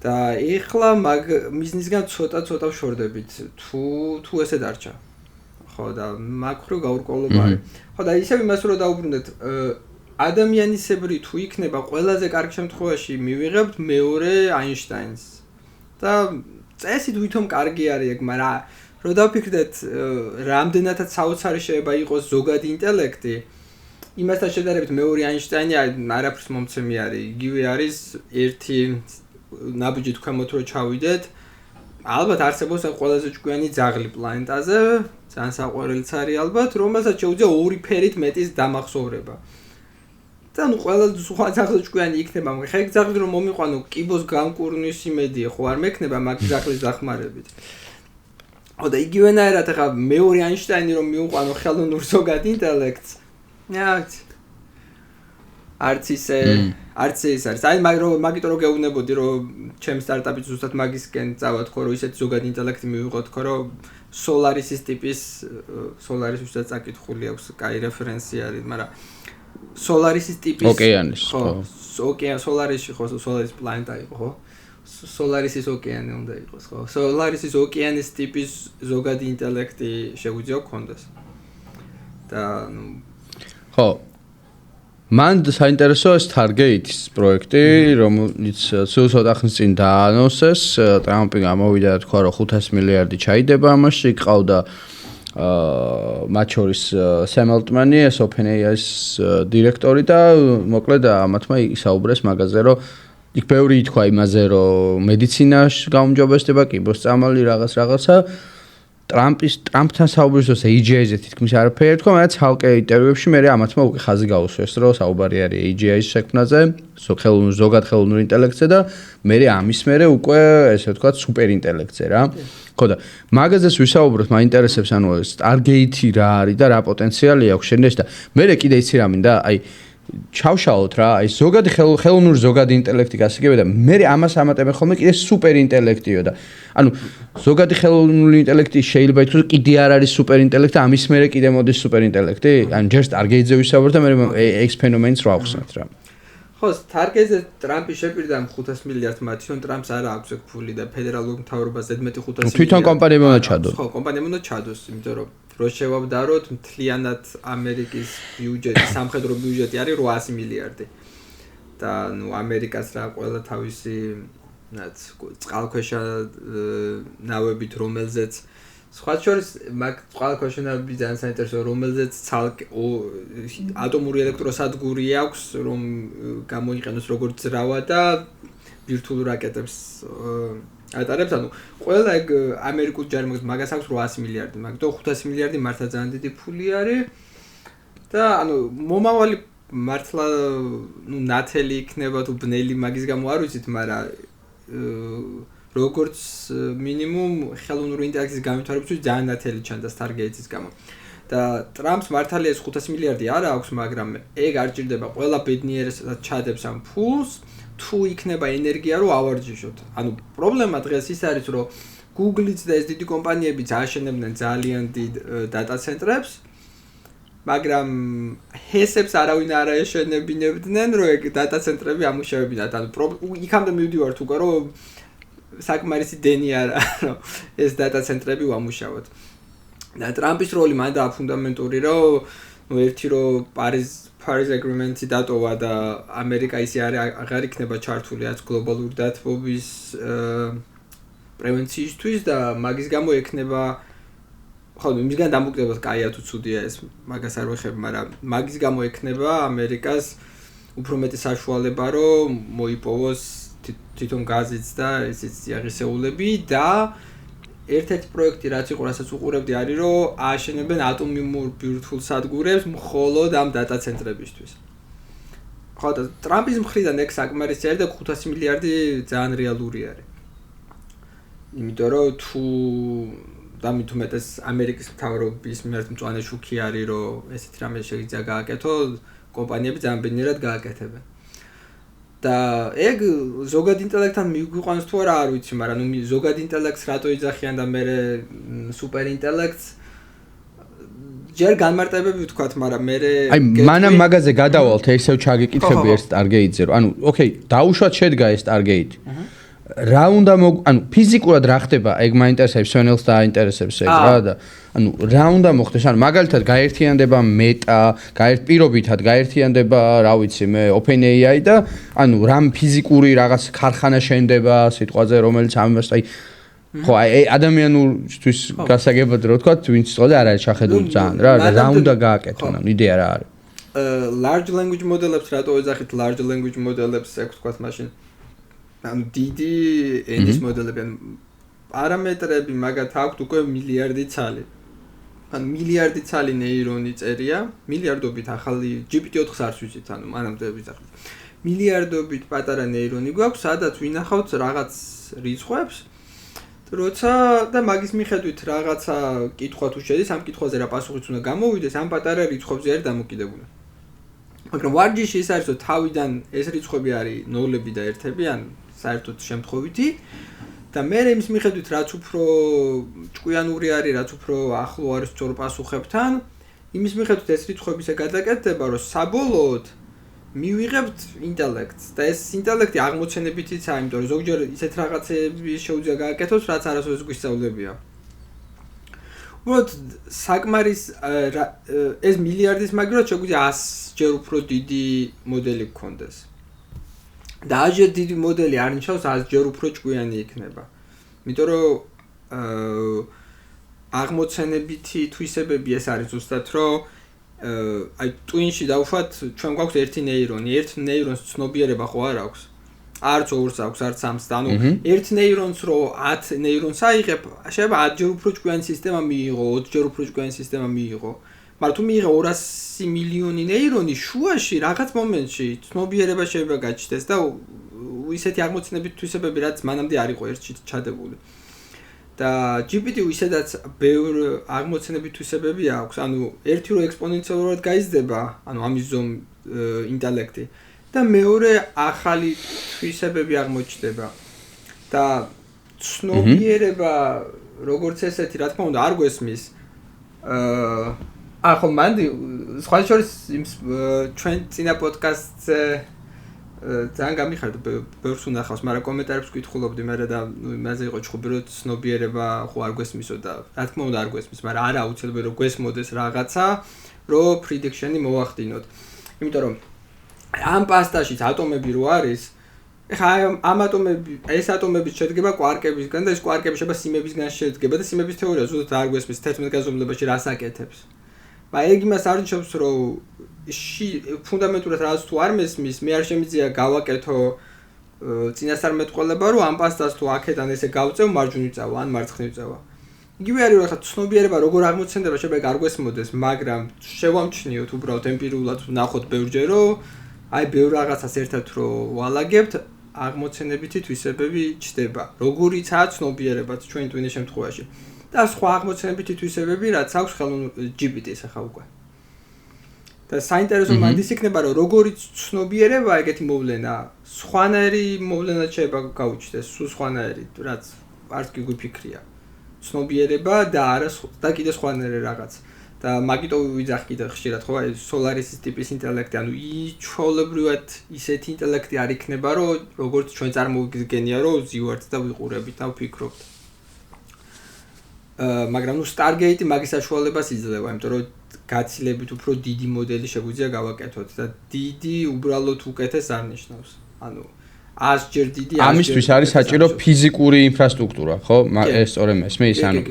S1: და ეხლა მაგ მიზნისგან ცოტა ვშორდებით, თუ ესე დარჩა. ხო და მაგ ხრო გაურკვევლობა არის. ხო და ისევ იმას რო დაუბრუნდეთ, ადამიანისებრი თუ იქნება ყველაზე კარგ შემთხვევაში მივიღებთ მეორე აინშტაინს. და წესი თვითონ კარგი არის ეგ, მაგრამ რო დავფიქრდეთ, რამდენადაც საოცარი შეიძლება იყოს ზოგადი ინტელექტი, იმასთან შედარებით მეორე აინშტაინი არაფრის მომცემი არის. იგივე არის ერთი ნაბიჯით ქვემოთ რო ჩავიდეთ, ალბათ არსებობს ყველაზე ჭკვიანი ძაღლი პლანეტაზე, ძალიან საყვარელიც არის ალბათ, რომელსაც შეუძლია ორი ფერით მეტის დამახსოვრება. და ნუ ყველა სხვა ძაღლი ჭკვიანი იქნება, მაგრამ ხა ეგ ძაღლი რომ მომიყვანო, კიბოს გამკურნის იმედია ხო არ მექნება მაგ ძაღლის დახმარებით. ხო და იგივენაირად ხა მეორე აინშტაინი რომ მიუყვანო ხელოვნურ ზოგად ინტელექტს. არც ის არის. აი მაგით რო გეუბნებოდი რომ ჩემი სტარტაპი ზუსტად მაგისკენ წავა თქო რომ ისეთ ზოგადი ინტელექტი მივიღო თქო რომ Solaris-ის ტიპის Solaris უბრალოდ წაკითხული აქვს, კაი რეფერენსი არის, მაგრამ Solaris-ის ტიპის
S2: ოკეანის ხო
S1: Solaris-ში ხო Solaris პლანეტა იყო ხო? Solaris-ის ოკეანე უნდა იყოს ხო? Solaris-ის ოკეანის ტიპის ზოგადი ინტელექტი შეგვიძლია გქონდეს. და ხო
S2: მან საინტერესოა Stargate-ის პროექტი, რომელიც სულ ცოტა ხნის წინ დაანონსეს, ტრამპი გამოვიდა თქვა რომ 500 მილიარდი ჩაიდება ამაში, ყავდა მათ შორის Sam Altman-ი, OpenAI-ის დირექტორი და მოკლედ ამათმა ისაუბრეს მაგაზე, რომ იქ ბევრი ითქვა იმაზე, რომ მედიცინაში გაუმჯობესდება, კიბოსწამალი რაღაცა ტრამპთან საუბრის დროს AGI-ზე თითქმის არაფერი თქვა, მაგრამ ცალკე ინტერვიუებში მე ამათმა უკვე ხაზი გაუსვეს, რომ საუბარი არის AGI-ის შექმნაზე, ზოგად ხელოვნურ ინტელექტზე და მე ამის მერე უკვე ესე ვთქვათ სუპერ ინტელექტზე რა. ხო და მაგაზეც ვისაუბროთ, მაინტერესებს ანუ Stargate რა არის და რა პოტენციალი აქვს შენდეს და მე კიდე იცი რა მინდა, აი ჩავშალოთ რა, აი ზოგადი ხელოვნური ზოგადი ინტელექტი გასაგებია და მე ამას ამატებენ ხოლმე კიდე სუპერ ინტელექტიო და ანუ ზოგადი ხელოვნური ინტელექტი შეიძლება ითქვას კიდე არ არის სუპერ ინტელექტი, ამის მერე კიდე მოდის სუპერ ინტელექტი, ანუ ჯერ Stargate-ზე ვისაუბროთ და მე ეს ფენომენს რა ახსნათ რა.
S1: ხო, Stargate-ზე ტრამპი შეპირდა 500 მილიარდს მათი, რომ ტრამპს არ აქვს ეგ ფული და ფედერალურ მთავრობას ზედმეტი 500 მილიარდი.
S2: თვითონ კომპანიამ უნდა ჩადოს.
S1: ხო, კომპანიამ უნდა ჩადოს, იმიტომ რომ რო შევაბდაროთ, მთლიანად ამერიკის ბიუჯეტი, სამხედრო ბიუჯეტი არის 800 მილიარდი. და ნუ ამერიკას რა ყველა თავისი წყალქვეშა ნავებით, რომელზეც სხვა შორის მაგ წყალქვეშა ნავები ძალიან საინტერესოა, რომელზეც ცალკე ატომური ელექტროსადგური აქვს, რომ გამოიყენოს როგორც ძრავა და ვირტუალურ რაკეტებს ატარებს, ანუ ყველა ეგ ამერიკულ ჯარიმს მაგას აქვს 800 მილიარდი, მაგრამ 500 მილიარდი მართლა ძალიან დიდი ფული არის და ანუ მომავალი მართლა ნუ ნათელი იქნება თუ ბნელი მაგის გამო არ ვიცით, მაგრამ როგორც მინიმუმ ხელოვნური ინტელექტის განვითარებისთვის ძალიან ნათელი ჩანდა Stargate-ის გამო. და ტრამპს მართალია ეს 500 მილიარდი არა აქვს, მაგრამ ეგ არ ჭირდება ყველა ბედნიერს ჩადებს ამ ფულს. თუ იქნება ენერგია რომ ავარჯიშოთ. ანუ პრობლემა დღეს ის არის რომ Google-იც და ეს დიდი კომპანიებიც აშენებდნენ ძალიან დიდ დატა ცენტრებს, მაგრამ ჰესებს არავინ არ აეშენებინებდნენ, რომ ეგ დატა ცენტრები ამუშავებინათ. ანუ იქამდე მივდივართ უკვე რომ საკმარისი დენი არა, რომ ეს დატა ცენტრები ვამუშავოთ. და ტრამპის როლი მან და ფუნდამენტური რომ ნუ ერთი რომ Paris Agreement-ი დატოვა და ამერიკა ისე აღარ იქნება ჩართული რაც გლობალური დათბობის პრევენციისთვის და მაგის გამო ექნება ხო იმისგან დამოკიდებულად კაია თუ ცუდია ეს მაგას არ ვეხებ, მაგრამ მაგის გამო ექნება ამერიკას უფრო მეტი საშუალება რომ მოიპოვოს თვითონ გაზიც და ესეც წიაღისეულები და ერთ-ერთი პროექტი რაც იყო, რასაც უყურებდი, არის რომ ააშენებენ ატომურ ბირთვულ სადგურებს მხოლოდ ამ დატა ცენტრებისთვის. ხო და ტრამპის მხრიდან ეგ საკმარისი არის და 500 მილიარდი ძალიან რეალური არის. იმიტომ რომ თუ დამით უმეტეს ამერიკის მთავრობის მიერ მწვანე შუქი არის რომ ესეთი რამე შეიძლება გააკეთო, კომპანიები ძალიან ბედნიერად გააკეთებენ. და ეგ ზოგად ინტელექტთან მიგვიყვანს თუ არა არ ვიცი, მაგრამ ნუ ზოგად ინტელექტს რატო იძახიან და მე სუპერ ინტელექტს ჯერ განმარტებები ვთქვათ, მაგრამ მე
S2: აი მანამ მაგაზე გადავალთ ისევ ჩაგიკითხები ერთ Stargate-ზე, რომ ანუ ოკეი, დაუშვათ შედგა ეს Stargate. რა უნდა ანუ ფიზიკურად რა ხდება, ეგ მაინტერესებს, სვენელს დააინტერესებს ეგ რა და ანუ რა უნდა მოხდეს, ანუ მაგალითად გაერთიანდება მეტა, პირობითად გაერთიანდება, რა ვიცი მე, OpenAI და ანუ რამ ფიზიკური რაღაც ქარხანა შენდება სიტყვაზე, რომელიც ამას აი ხო აი ადამიანურთვის გასაგებად რო ვთქვა, ვინც სწორედ არ არის ჩახედული ძალიან რა უნდა გააკეთონ, ანუ იდეა რა არის.
S1: Large language model-ებს რატო ეძახით large language model-ებს, ეგ ვთქვათ მაშინ ანუ დიდი ენის მოდელები, ანუ პარამეტრები მაგათ აქვთ უკვე მილიარდი ცალი. ანუ მილიარდი ცალი ნეირონი წერია, მილიარდობით ახალი GPT-4-ს არც ვიცით, ანუ მანამდე ვიძახით. მილიარდობით პატარა ნეირონი გვაქვს, სადაც ვინახავთ რაღაც რიცხვებს, როცა და მაგის მიხედვით რაღაცა კითხვა თუ შედის, ამ კითხვაზე რა პასუხიც უნდა გამოვიდეს, ამ პატარა რიცხვებზე არის დამოკიდებული. მაგრამ ვარჯიში ის არის, რომ თავიდან ეს რიცხვები არის ნოლები და ერთები, ან საერთოდ შემთხვევითი და მე იმის მიხედვით, რაც უფრო ჭკვიანური არის, რაც უფრო ახლო არის სწორ პასუხებთან, იმის მიხედვით ეს რიცხვები ისე გადაკეთდება, რომ საბოლოოდ მივიღებთ ინტელექტს და ეს ინტელექტი აღმოცენებითიცაა, იმიტომ რომ ზოგჯერ ისეთ რაღაცები შეუძლია გააკეთოს, რაც არასოდეს გვისწავლებია. უბრალოდ საკმარის ეს მილიარდის მაგალითად შეგვიძლია 100-ჯერ უფრო დიდი მოდელი გქონდეს. და 100-ჯერ დიდი მოდელი არ ნიშნავს 100-ჯერ უფრო ჭკვიანი იქნება. იმიტომ რომ აღმოცენებითი თვისებები ეს არის ზუსტად რომ აი ტვინში დავუშვათ ჩვენ გვაქვს ერთი ნეირონი, ერთ ნეირონს ცნობიერება ხო არ აქვს? არც 2-ს აქვს, არც 3-ს. ანუ ერთ ნეირონს რო 10 ნეირონს აიღებ, შეიძლება 10-ჯერ უფრო ჭკვიანი სისტემა მიიღო, 20-ჯერ უფრო ჭკვიანი სისტემა მიიღო. მაგრამ თუ მიიღე 200 მილიონი ნეირონი, შუაში რაღაც მომენტში ცნობიერება შეიძლება გაჩნდეს და ისეთი აღმოცენებით თვისებები, რაც მანამდე არ იყო ერთში ჩადებული. და GPT ისედაც ბევრ აღმოცენებით თვისებები აქვს, ანუ ერთი რო ექსპონენციალურად გაიზრდება, ანუ ამის ინტელექტი და მეორე ახალი თვისებები აღმოჩნდება. და ცნობიერება როგორც ესეთი, რა თქმა უნდა, არ გვესმის. ხო, მანდი სხვა შორის ჩვენ წინა პოდკასტზე ძალიან გამიხარდა ბევრს უნახავს, მაგრამ კომენტარებს ვკითხულობდი მე და იმაზე იყო ჭუბი რომ ცნობიერება ხო არ გვესმისო და რა თქმა უნდა არ გვესმის, მაგრამ არა აუცილებელი რომ გვესმოდეს რაღაცა, რომ prediction-ი მოვახდინოთ. იმიტომ რომ ამ პასტაშიც ატომები რო არის, ეხლა ამ ეს ატომები შედგება კვარკებისგან და ეს კვარკები შეიძლება სიმებისგან შედგება და სიმების თეორია ზუსტად არ გვესმის 11 გაზომლებაში რას აკეთებს. მაგრამ ეგ იმას არ ნიშნავს, რომ ფუნდამენტურად რაღაც თუ არ მესმის, მე არ შემიძლია გავაკეთო წინასწარმეტყველება, რომ ამ პასტას თუ აქედან ესე გავწევ, მარჯვნივ წავა, ან მარცხნივ წავა. იგივე არის, რომ ახლა ცნობიერება როგორ აღმოცენდება, შეიძლება არ გვესმოდეს, მაგრამ შევამჩნიოთ უბრალოდ ემპირიულად ვნახოთ ბევრჯერ, რომ აი ბევრ რაღაცას ერთად რო ვალაგებთ, აღმოცენებითი თვისებები ჩდება. როგორიცაა ცნობიერებაც ჩვენი ტვინის შემთხვევაში. და სხვა აღმოცენებითი თვისებები, რაც აქვს GPT-ს ახლა უკვე. და საინტერესო მანდის იქნება, რომ როგორიც ცნობიერება ეგეთი მოვლენა, სხვანაირი მოვლენა შეიძლება გაუჩნდეს, სულ სხვანაირი, რაც არც კი გვიფიქრია. ცნობიერება და არა და კიდე სხვანაირი რაღაც. და მაგიტო ვიძახ კიდე ხშირად ხო, აი Solaris-ის ტიპის ინტელექტი, ანუ ჩვეულებრივად ისეთი ინტელექტი არ იქნება, რომ როგორც ჩვენ წარმოვიდგენია, რომ ვზივართ და ვიყურებით და ვფიქრობთ. მაგრამ ნუ Stargate მაგის საშუალებას იძლევა, იმიტომ რომ გაცილებით უფრო დიდი მოდელი შეგვიძლია გავაკეთოთ და დიდი უბრალოდ უკეთეს არ ნიშნავს. ანუ 100-ჯერ დიდი
S2: ამისთვის არის საჭირო ფიზიკური ინფრასტრუქტურა, ხო? ეს სწორედ მესმის, ანუ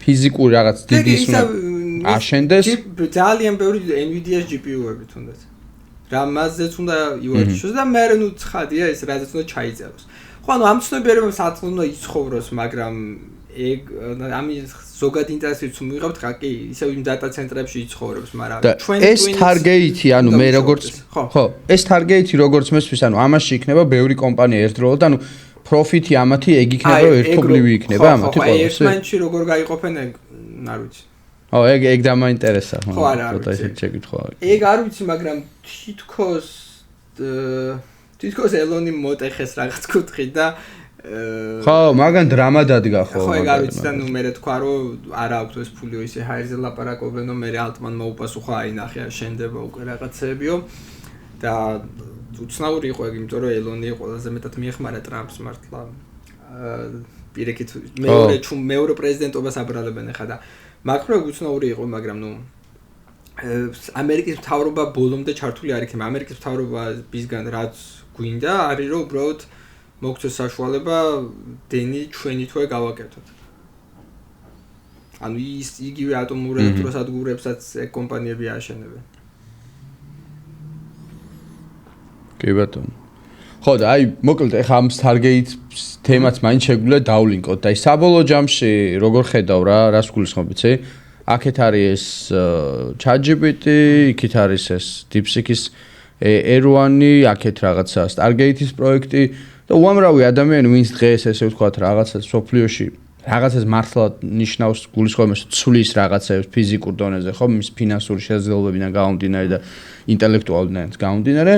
S2: ფიზიკური რაღაც დიდი ის უნდა აშენდეს.
S1: ძალიან ბევრი Nvidia-ს GPU-ები თუნდაც. რამაზეც უნდა ივარჯიშოს და მე ნუ ცხადია ეს რაზეც უნდა ჩაიწეროს. ხო, ანუ ამ ცნობიერებებს აწლ უნდა იცხოვროს, მაგრამ ეგ ამის ზოგად ინტერესიც მივიღებთ, ხა კი, ისევ იმ დატა ცენტრებში იცხოვრებს, მაგრამ
S2: ჩვენ ეს target-ი, ანუ მე როგორც ხო, ეს target-ი როგორც მესმის, ანუ ამაში იქნება ბევრი კომპანია ერთდროულად, ანუ profit-ი ამათი ეგ იქნება, რომ ერთობლივი იქნება ამათი
S1: ყოველთვის. ხო, ერთმანეთში როგორ გაიყოფენ ეგ არ ვიცი.
S2: ხო, ეგ დამაინტერესა, ხო.
S1: ხო, არა,
S2: ესეც შეკითხვა.
S1: ეგ არ ვიცი, მაგრამ თითქოს ელონი მოტეხეს რაღაც კუთხი და
S2: ხო, მაგან დრამა დადგა ხო.
S1: ხო, ეგ არ ვიცი და ნუ მე თქვა რომ არა აქვს ეს ფულიო ისე ჰაერზე ლაპარაკობენო, მე ალტმან მოუპასუხა აი ნახე შენდება უკვე რაღაცეებიო და უცნაური იყო ეგ, იმიტომ რომ ელონი ყველაზე მეტად მიეხმარა ტრამპს მართლა. პირიქით მეორე პრეზიდენტობას აბრალებენ ახლა და მაგრამ უცნაური იყო, მაგრამ ნუ ამერიკის მთავრობა ბოლომდე ჩართული არ იქნება. ამერიკის მთავრობისგან რაც გვინდა არის რომ უბრალოდ მოგცეს საშუალება დენი ჩვენი თვე გავაკეთოთ. ანუ ის იგივე ატომურ ელექტროსადგურებსაც ეგ კომპანიები ააშენებენ.
S2: კი ბატონო. ხო და აი მოკლედ ეხა ამ Stargate თემაც მაინც შეგვიძლია დავლინკოთ და აი საბოლოო ჯამში როგორ ხედავ რა, რას გულისხმობ იცი? აქეთ არის ეს ChatGPT, იქით არის ეს DeepSeek-ის R1-ი, აქეთ რაღაცა Stargate-ის პროექტი და უამრავი ადამიანი, ვინც დღეს ესე ვთქვათ, რაღაცა სოფლიოში რაღაცას მართლა ნიშნავს გულისხმობს ცვლის რაღაცებს ფიზიკურ დონეზე, ხო, მის ფინანსური შესაძლებლობებიდან გამომდინარე და ინტელექტუალიდან გამომდინარე.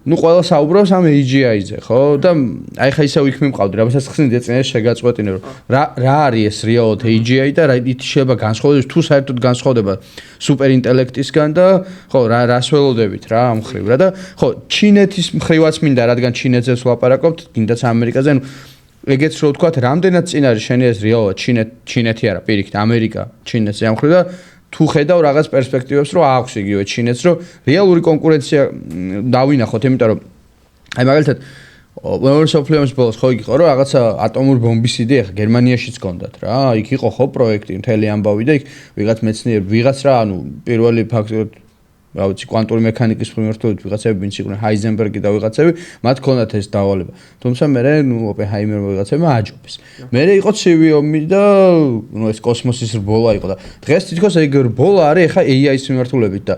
S2: Ну ყველა საუბრობს ამ AGI-ზე, ხო? და აი ხა ისევ იქ მიმყავდი, რამასაც ხსნით ეწინეს შეგაწყვეტინე, რომ რა არის ეს რეალურად AGI და რა ითი შეიძლება განსხვავდეს თუ საერთოდ განსხვავდება სუპერინტელექტისგან და ხო, რას ველოდებით რა ამ ხრივ რა და ხო, ჩინეთის მხრივაც მინდა, რადგან ჩინეთზეც ვლაპარაკობთ, გინდაც ამერიკაზე, ну ეგეც რო ვთქვათ, რამდენად წინ არის შენი ეს რეალურად ჩინეთი არა, პირიქით ამერიკა, ჩინეთზე ამ ხრივ და თუ ხედავ რაღაც პერსპექტივებს რომ აქვს იგივე ჩინეთს რომ რეალური კონკურენცია დავინახოთ, იმიტომ რომ აი მაგალითად მეორე მსოფლიო ომის ბოლოს ხო იყო რომ რაღაცა ატომური ბომბის იდეა ხა გერმანიაშიც გქონდათ რა, იქ იყო ხო პროექტი, მთელი ამბავი და იქ ვიღაც მეცნიერი, ვიღაც რა, ანუ პირველი ფაქტორი რა ვიცი, კვანტური მექანიკის მიმართულებით ვიღაცები ვინც იყვნენ ჰაიზენბერგი და ვიღაცები, მათ ჰქონდათ ეს დავალება. თუმცა მე ოპენჰაიმერმა ვიღაცებმა აჯობეს. მე იყო ცივი ომი და ეს კოსმოსის რბოლა იყო და დღეს თითქოს ეგ რბოლა არის ეხა AI-ის მიმართულებით და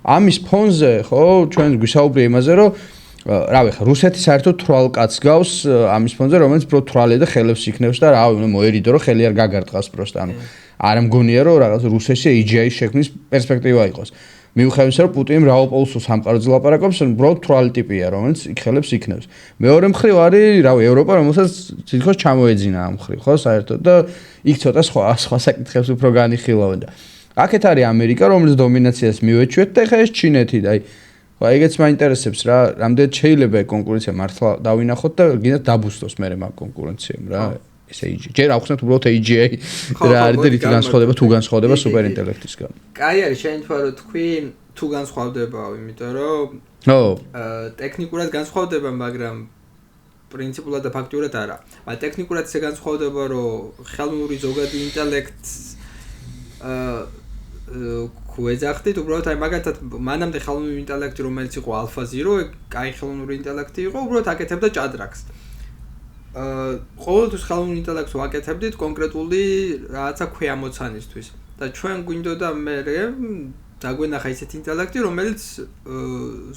S2: ამის ფონზე ხო ჩვენ გვისაუბრია იმაზე რომ რავი ხა რუსეთი საერთოდ თვალკაც გავს ამის ფონზე რომელიც პრო თვალე და ხელებს იქნევს და რავი მოერიდო რომ ხელი არ გაგარტყას პროსტა ანუ არ მგონია რომ რაღაც რუსეთში AGI-ის შექმნის პერსპექტივა იყოს. მიუხედავად იმისა, რომ პუტინი მრავალპოლუსო სამყაროზე ლაპარაკობს, უბრალოდ თვალი ტიპია, რომელიც იქხელებს იქნევს. მეორე მხრივ არის, რავი, ევროპა, რომელსაც თითქოს ჩამოეძინა ამ მხრივ, ხო, საერთოდ და იქ ცოტა სხვა საკითხებს უფრო განიხილავენ და აქეთ არის ამერიკა, რომელიც დომინაციას მივეჩვეთ და ეხა ეს ჩინეთი და აი ეგეც მაინტერესებს რა, რამდენად შეიძლება კონკურენცია მართლა დავინახოთ და გინდათ დაბუსტოს მე მაგ კონკურენციამ რა. ეს AGI. ჯერ ახსნათ უბრალოდ AGI რა არის და რითი განსხვავდება თუ განსხვავდება სუპერინტელექტისგან.
S1: კაი არის შენ თქვა რომ თქვი თუ განსხვავდებაო, იმიტომ რომ
S2: ხო.
S1: ტექნიკურად განსხვავდება, მაგრამ პრინციპულად და ფაქტურად არა. მაგრამ ტექნიკურად ისე განსხვავდება, რომ ხელოვნური ზოგადი ინტელექტს გვეძახდით, უბრალოდ აი მაგათად მანამდე ხელოვნური ინტელექტი რომელიც იყო Alpha 0, კაი ხელოვნური ინტელექტი იყო, უბრალოდ აკეთებდა ჭადრაკს. ყოველთვის ხელოვნურ ინტელექტს ვაკეთებდით კონკრეტული რაღაცა ქვემოცანისთვის და ჩვენ გვინდოდა მე დაგვენახა ისეთი ინტელექტი რომელიც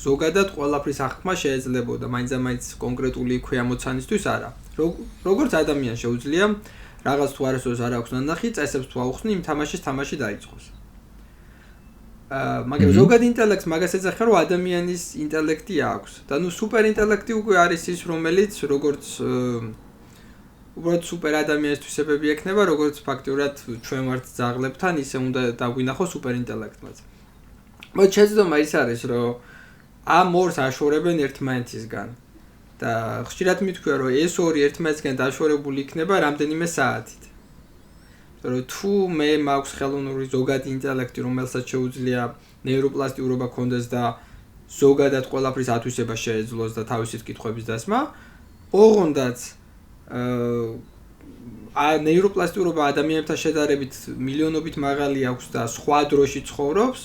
S1: ზოგადად ყველაფრის აღქმა შეეძლებოდა მაინც კონკრეტული ქვემოცანისთვის არა როგორც ადამიანს შეუძლია რაღაც თუ არასდროს არ აქვს ნანახი წესებს თუ აუხსნი იმ თამაშის თამაში დაიწყოს მაგრამ ზოგად ინტელექტს მაგას ეძახა რომ ადამიანის ინტელექტი აქვს და ნუ სუპერინტელექტი უკვე არის ის რომელიც როგორც უბრალოდ სუპერ ადამიანის თვისებები ექნება როგორც ფაქტურად ჩვენ ვართ ძაღლებთან ისე უნდა დაგვინახოს სუპერინტელექტმაც მაგრამ შეცდომა ის არის რომ ამ ორს აშორებენ ერთმანეთისგან და ხშირად მithქვია რომ ეს ორი ერთმანეთისგან დაშორებული იქნება რამდენიმე საათით რომ თუ მე მაქვს ხელოვნური ზოგადი ინტელექტი, რომელსაც შეუძლია ნეიროპლასტიურობა კონდეს და ზოგადად ყველაფრის ათვისება შეეძლოს და თავისით კითხვების დასმა, ოღონდაც ნეიროპლასტიურობა ადამიანებთან შედარებით მილიონობით მაღალი აქვს და სხვა დროში ცხოვრობს,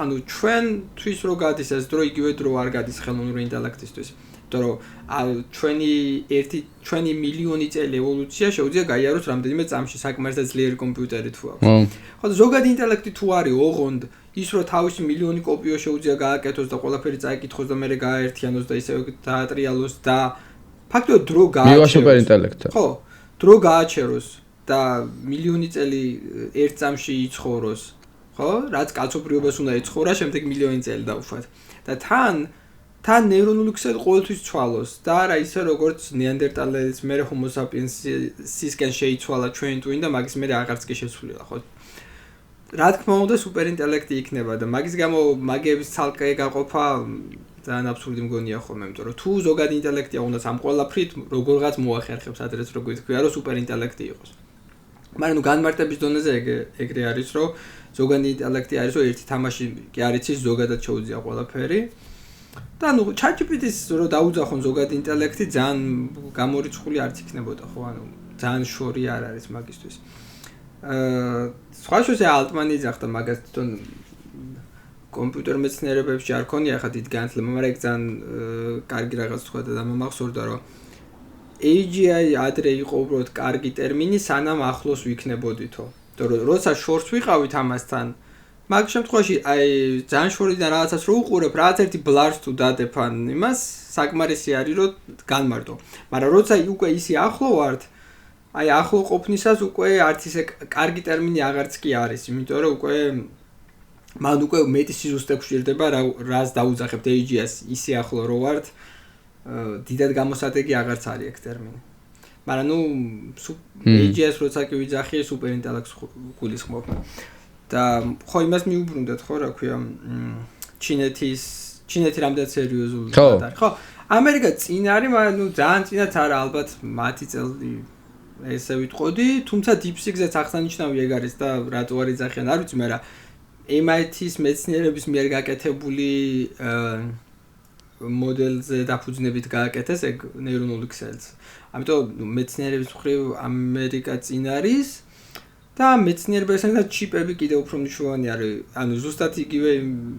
S1: ანუ ჩვენთვის რო გადის ეს დრო, იგივე დრო არ გადის ხელოვნური ინტელექტისთვის. რომ ჩვენი მილიონი წელი ევოლუცია შეუძლია გაიაროს რამდენიმე წამში საკმარისად ძლიერი კომპიუტერი თუ აქვს. ხო და ზოგადი ინტელექტი თუ არის ოღონდ ის რომ თავისი მილიონი კოპიო შეუძლია გააკეთოს და ყველაფერი წაიკითხოს და მერე გააერთიანოს და ისე დაატრიალოს და ფაქტობრივად დრო გააჩეროს. მივა სუპერინტელექტი. ხო, დრო გააჩეროს და მილიონი წელი ერთ წამში იცხოვროს. ხო, რაც კაცობრიობას უნდა იცხოვრა, შემდეგ მილიონი წელი დაუშვათ. და თან ნეირონული ქსელი ყოველთვის ცვალოს და არა ისე როგორც ნეანდერტალელის მერე ჰომო საპიენსისგან შეიცვალა ჩვენი ტვინი და მაგის მერე აღარც კი შეცვლილა ხო რა თქმა უნდა სუპერინტელექტი იქნება და მაგის გამო მაგების ცალკე გაყოფა ძალიან აბსურდი მგონია ხოლმე იმიტომ რომ თუ ზოგადი ინტელექტია უნდა ამ ყველაფრით როგორღაც მოახერხებს ადრეც როგორ თქვია რომ სუპერინტელექტი იყოს მაგრამ ნუ განმარტების დონეზე ეგრე არის რომ ზოგადი ინტელექტი არის რომ ერთი თამაში კი არ იცის ზოგადად შეუძლია ყველაფერი და ნუ ChatGPT-ს რო დაუძახონ ზოგადი ინტელექტი ძალიან გამორიცხული არც იქნებოდა ხო ანუ ძალიან შორი არ არის მაგისთვის. სხვა შოზე ალტმანი ძახდა მაგას თვითონ კომპიუტერ მეცნიერებებში არ ქონია ხა დიდ განათლება, მაგრამ ეგ ძალიან კარგი რაღაც თქვა და მომახსოვდა რომ AGI ადრე იყო უბრალოდ კარგი ტერმინი, სანამ ახლოს ვიქნებოდითო. როცა შორს ვიყავით ამასთან მაგ შემთხვევაში აი ძალიან შორიდან რაღაცას რო უყურებ, რაღაც ერთი ბლარს თუ დადებ ან იმას, საკმარისი არის რომ განმარტო. მაგრამ როცა უკვე ისე ახლო ვართ, აი ახლო ყოფნისას უკვე არც ისე კარგი ტერმინი აღარც კი არის, იმიტომ რომ უკვე მან უკვე მეტი სიზუსტე გვჭირდება რას დაუძახებთ AGS ისე ახლო რო ვართ, დიდად გამოსადეგი აღარც არის ეგ ტერმინი. მაგრამ ნუ AGS როცა კი ვიძახი სუპერ ინტელექტს გულისხმობ. და ხო იმას მიუბრუნდეთ ხო რა ქვია ჩინეთი რამდენად სერიოზული არის. ხო ამერიკა წინ არის, მაგრამ ნუ ძალიან წინაც არა ალბათ მათი წელი ესე ვიტყოდი, თუმცა DeepSeek-ზეც აღსანიშნავი ეგ არის და რატო არ იძახიან, არ ვიცი, მაგრამ MIT-ის მეცნიერების მიერ გაკეთებული მოდელზე დაფუძნებით გააკეთეს ეგ ნეირონული ქსელს. ამიტომ მეცნიერების მხრივ ამერიკა წინ არის და მეცნიერებასთან ჩიპები კიდევ უფრო მნიშვნელოვანი არის. ანუ ზუსტად იგივე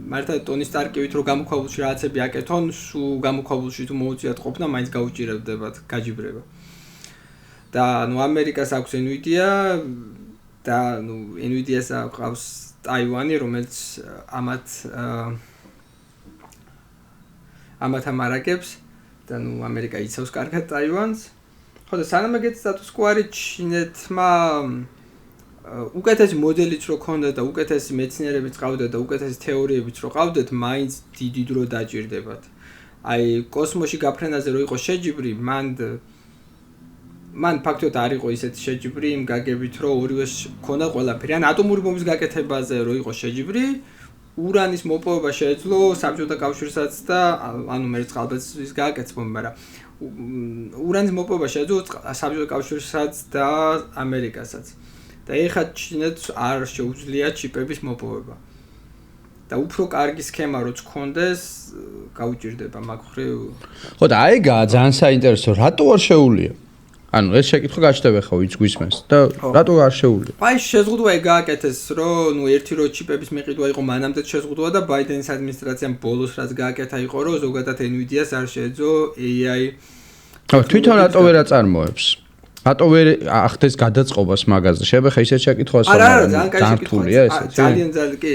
S1: მართლა ტონი სტარკივით რო გამოქვაბულში რაღაცები აკეთონ, სულ გამოქვაბულში თუ მოუწიათ ყოფნა, მაინც გაუჭირებდებათ გაჯიბრება. და ნუ ამერიკას აქვს NVIDIA და ნუ NVIDIA-ს აქვს ტაივანი, რომელიც ამათ ამარაგებს და ნუ ამერიკა იცავს კარგად ტაივანს. ხო და სანამ ეგეთ სტატუს კო არის ჩინეთმა უკეთესი მოდელიც რო ქონდათ და უკეთესი მეცნიერებიც ყავდათ და უკეთესი თეორიებიც რო ყავდათ, მაინც დიდი დრო დაჭირდებათ. აი კოსმოსში გაფრენაზე რო იყო შეჯიბრი, მან ფაქტობრივად არ იყო ისეთი შეჯიბრი იმ გაგებით, რომ ორივე ქონდა ყველაფერი. ან ატომური ბომბის გაკეთებაზე რო იყო შეჯიბრი, ურანის მოპოვება შეეძლო საბჭოთა კავშირსაც და ანუ მერწყალბეცის გააკეთეს ბომბი, მაგრამ ურანის მოპოვება შეეძლო საბჭოთა კავშირსაც და ამერიკასაც. და ეხლა ჩინეთს არ შეუძლია ჩიპების მოპოვება. და უფრო კარგი სქემა როც ქონდეს, გაუჭირდება მაგ ხრივ.
S2: ხო და აი ძალიან საინტერესო, რატო არ შეუძლია? ანუ ეს შეკითხვა გაჩნდება ხო ვიც გვისმენს და რატო არ შეუძლია?
S1: აი შეზღუდვა ეგ გააკეთეს, რომ ნუ ერთი რო ჩიპების მიყიდვა იყო მანამდე შეზღუდვა და ბაიდენის ადმინისტრაციამ ბოლოს რაც გააკეთა იყო, რომ ზოგადად NVIDIA-ს არ შეეძლო AI.
S2: ხო, თვითონ რატო ვერ აწარმოებს? რატო ვერ ახდენს გადაწყობას მაგაზე? შეიძლება ისეთ შეკითხვას
S1: არა, ძალიან
S2: რთულია ესეც.
S1: ძალიან კი.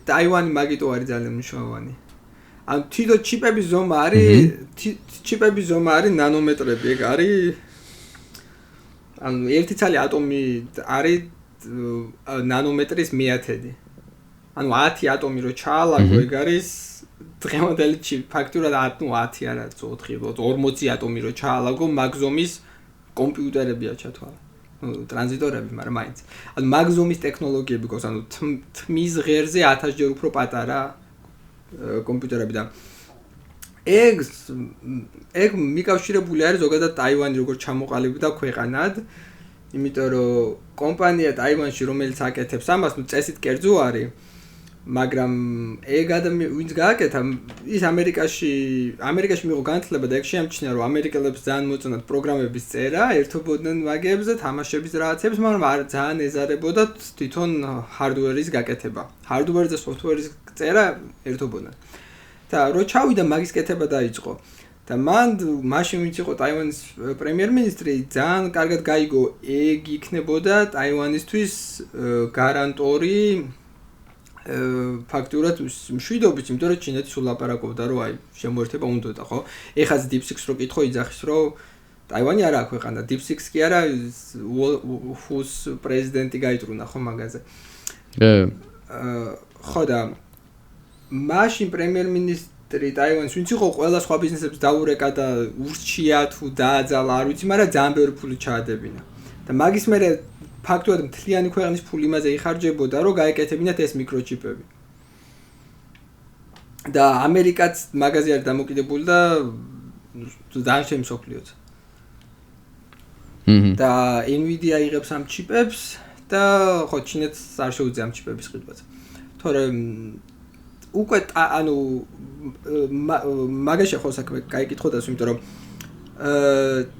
S1: ტაივანი მაგიტო არის ძალიან მნიშვნელოვანი. ანუ თვითონ ჩიპების ზომა არის ნანომეტრები, ეგ არის ანუ ერთი ცალი ატომი არის ნანომეტრის მეათედი. ანუ 10 ატომი რო ჩაალაგო, ეგ არის დღევანდელი ჩიპი. ფაქტურად 10 არა 4, 40 ატომი რო ჩაალაგო, მაგ ზომის კომპიუტერებია ჩათვალა. ნუ ტრანზიტორები, მაგრამ მაინც. ანუ მაგ ზომის ტექნოლოგიები გვაქვს, ანუ თმის ღერზე 1000 ჯერ უფრო პატარა კომპიუტერები და ეგ მიკავშირებული არის ზოგადად ტაივანი როგორც ჩამოყალიბდა ქვეყანად, იმიტომ რომ კომპანია ტაივანში რომელიც აკეთებს ამას, ნუ წესით კერძო არის, მაგრამ ეგ ადამიანი ვინც გააკეთა, ის ამერიკაში მიიღო განათლება და ეგ შეამჩნია რომ ამერიკელებს ძალიან მოწონათ პროგრამების წერა, ერთობოდნენ ვაგებზე, თამაშების რაღაცებს, მაგრამ არ ძალიან ეზარებოდათ თვითონ ჰარდვერის გაკეთება. ჰარდვერზე სოფტვერის წერა ერთობოდნენ. და რო ჩავიდა მაგის კეთება დაიწყო. და მაშინ ვინც იყო ტაივანის პრემიერ-მინისტრი, ძალიან კარგად გაიგო, ეგ იქნებოდა ტაივანისთვის გარანტორი ფაქტურად მშვიდობის, იმიტომ რომ ჩინეთი სულ ლაპარაკობდა, რომ აი შემოერთება უნდოდა, ხო? ეხაც DeepSeek-ს რო კითხო იძახის, რომ ტაივანი არა აქვეყანდა, DeepSeek-ს კი არა, ჰუს პრეზიდენტი გაიტრუნა ხო მაგაზე. ხო და მაშინ პრემიერ-მინისტრი ტაივანის ვინც იყო ყველა სხვა ბიზნესებს დაურეკა და ურჩია თუ დააძალა, არ ვიცი, მაგრამ ძალიან ბევრი ფული ჩაადებინა. და მაგის მერე ფაქტობრივად მთლიანი ქვეყნის ფული იმაზე იხარჯებოდა, რომ გაეკეთებინათ ეს მიკროჩიპები. და ამერიკაც მაგაზე არის დამოკიდებული და დანარჩენი მსოფლიოც. და NVIDIA იღებს ამ ჩიპებს და ხო ჩინეთს არ შეუძლია ამ ჩიპების ყიდვაც. თორემ უკვე ანუ მაგაში ხო საქმე გაიკითხოდას, იმიტომ რომ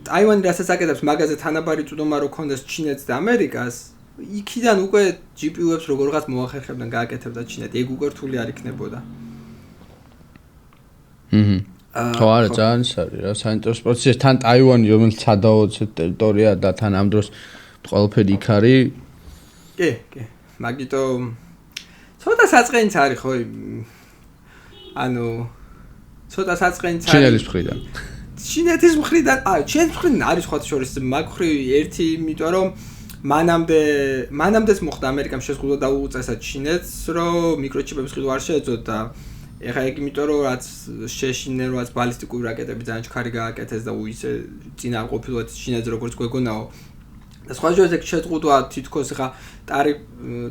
S1: ტაივანი რასაც აკეთებს მაგაზე თანაბარი წვდომა რო ქონდეს ჩინეთს და ამერიკას, იქიდან უკვე GPU-ებს როგორღაც მოახერხებდნენ გააკეთებდა ჩინეთი, ეგ უკვე რთული არ იქნებოდა.
S2: ხო არა, ძალიან არის რა, საინტერესო პროცესი. თან ტაივანი რომელიც სადაო ტერიტორია და თან ამ დროს ყველაფერი იქ არის.
S1: კი. მაგიტო ცოტა საწყენიც არის ხო? ანუ ცოტა საწყენიც არის.
S2: ჩინელის მხრიდან.
S1: ჩინეთის მხრიდან, ჩვენს მხრიდან არის სხვა შორის მაგ ხრი ერთი, იმიტომ რომ მანამდეც მოხდა ამერიკამ შეზღუდვა დაუწესა ჩინეთს, რომ მიკროჩიპების ყიდვა არ შეეძლოთ და ეხლა ეგ იმიტომ რომ რაც შეშინდნენ, რაც ბალისტიკური რაკეტები ძალიან ჩქარი გააკეთეს და უისე წინა ყოფილვათ ჩინეთს როგორც გვეგონაო. და სხვა შორის ეგ შეზღუდვა თითქოს ხა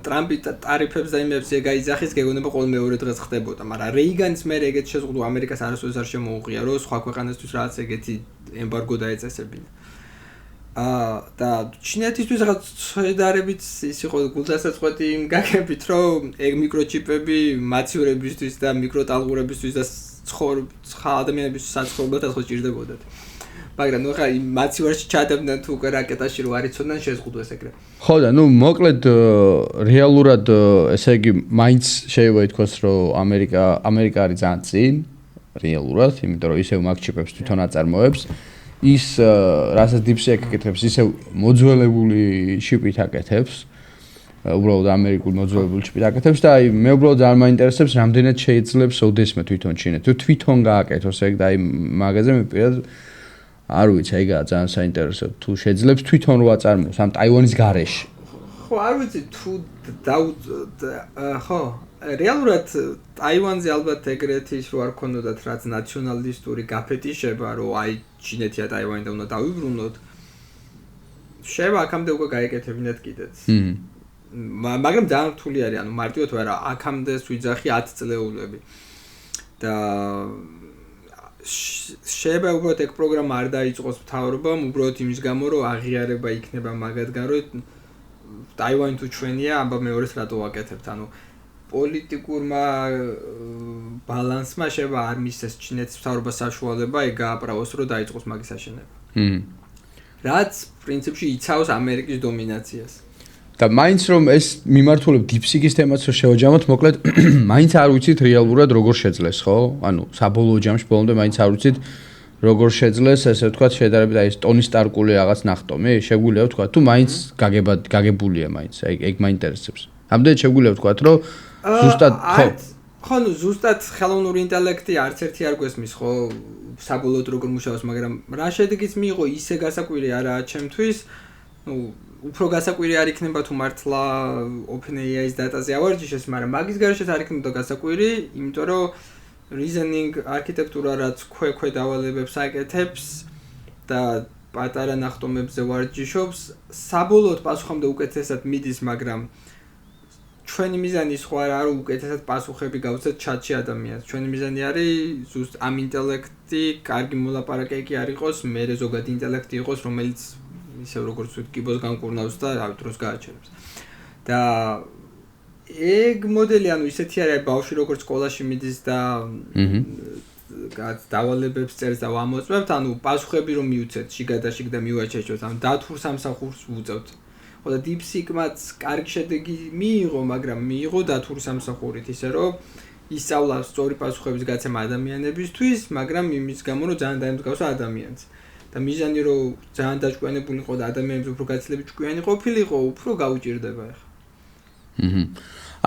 S1: ტრამპი ტარიფებს და იმებს ეგაიძახის გეგონება ყოველ მეორე დღეს ხდებოდა, მაგრამ რეიგანის მერე ეგეთ შეზღუდვა ამერიკას არასოდეს არ შემოუღია, რომ სხვა ქვეყანასთვის რაღაც ეგეთი ემბარგო დაეწესებინა. და ჩინეთისთვის რაღაც შედარებით ის იყო გულდასაწყვეტი იმ გაგებით, რომ ეგ მიკროჩიპები მაცივრებისთვის და მიკროტალღურებისთვის და სხვა ადამიანებისთვის საცხოვრებლად ასე ჭირდებოდათ. მაგრამ ნუ ხა მაცივარში ჩადებდნენ თუ რაკეტაში რო არიცოდნენ შეზღუდვას ეგრე.
S2: ხო და ნუ მოკლედ რეალურად ესე იგი მაინც შეიძლება ითქვას რომ ამერიკა არის ძალიან წინ რეალურად, იმიტომ რომ ისევ მაგ ჩიპებს თვითონ აწარმოებს. ის რასაც DeepSeek აკეთებს, ისევ მოძველებული ჩიპით აკეთებს. უბრალოდ ამერიკულ მოძველებული ჩიპით აკეთებს და აი მე უბრალოდ ძალიან მაინტერესებს რამდენად შეიძლება ოდესმე თვითონ ჩინეთ. თუ თვითონ გააკეთოს ეგ და აი მაგაზე მე პირად არ ვიცი, ეგაა ძალიან საინტერესო. თუ შეძლებს თვითონ რო აწარმოოს ამ ტაივანის გარეშე.
S1: ხო, არ ვიცი თუ ხო, რეალურად ტაივანზე ალბათ ეგრეთი ის რო არ ქონოდათ რაც ნაციონალისტური გაფეტიშება, რომ აი ჩინეთია ტაივანი და უნდა დავიბრუნოთ. შევა აქამდე უკვე გაეკეთებინათ კიდეც. მაგრამ ძალიან რთული არის, ანუ მარტივად ვარა, აქამდე ვიძახი 10 წლეულები. და შეიძლება უბრალოდ ეგ პროგრამა არ დაიწყოს მთავრობამ, უბრალოდ იმის გამო, რომ აღიარება იქნება მაგათგან, რომ ტაივანი თუ ჩვენია, აბა მეორეს რატო ვაკეთებთ? ანუ პოლიტიკურმა ბალანსმა შეიძლება არ მისცეს ჩინეთის მთავრობას საშუალება ეგ გააправოს, რომ დაიწყოს მაგის აშენება. რაც პრინციპში იცავს ამერიკის დომინაციას.
S2: და მაინც რომ ეს მიმართულებ DeepSeek-ის თემაც რო შევაჯამოთ, მოკლედ მაინც არ ვიცით რეალურად როგორ შეძლეს, ხო? ანუ საბოლოო ჯამში ბოლომდე მაინც არ ვიცით როგორ შეძლეს, ესე ვთქვათ, შედარებით აი ეს ტონი სტარკული რაღაც ნახტომი, შეგვიძლია ვთქვათ, თუ მაინც გაგებულია მაინც, ეგ მაინტერესებს. ამდენად შეგვიძლია ვთქვათ, რომ ზუსტად
S1: ხო, ნუ ზუსტად ხელოვნური ინტელექტი არც ერთი არ გვესმის, ხო, საბოლოოდ როგორ მუშაობს, მაგრამ რა შედეგიც მიიღო, ისე გასაკვირი არაა ჩემთვის, ნუ უფრო გასაკვირი არ იქნება თუ მართლა OpenAI-ის დატაზე ავარჯიშეს, მაგრამ მაგის გარეშეც არ იქნება გასაკვირი, იმიტომ რომ reasoning არქიტექტურა რაც ქვე დავალებებს აკეთებს და პატარა ნახტომებზე ვარჯიშობს, საბოლოოდ პასუხამდე უკეთესად მიდის, მაგრამ ჩვენი მიზანი სხვა არა, რომ უკეთესად პასუხები გავცეთ ჩატში ადამიანს. ჩვენი მიზანი არის ზუსტ ამ ინტელექტი კარგი მოლაპარაკე არ იყოს, მერე ზოგადი ინტელექტი იყოს, რომელიც ისევ როგორც ვთქვით, კიბოს განკურნავს და რა დროს გააჩერებს. და ეგ მოდელი ანუ ისეთი არის, ბავშვი როგორც სკოლაში მიდის და დავალებებს წერს და ვამოწმებთ, ანუ პასუხები რომ მიუცეთ, შიგადაშიგ და მივაჩეჩოთ, ანუ დათურ სამსახურს ვუწევთ. ხო და DeepSeek-მაც კარგი შედეგი მიიღო, მაგრამ მიიღო დათურ სამსახურით, ისე რომ ისწავლა სწორი პასუხების გაცემა ადამიანებისთვის, მაგრამ იმის გამო რომ ძალიან დაემსგავსა ადამიანს. და მიზანი რომ ძალიან დაჭკვიანებულიყო და ადამიანებს უფრო გაცილებით ჭკვიანი ყოფილიყო, უფრო გაუჭირდება ახლა.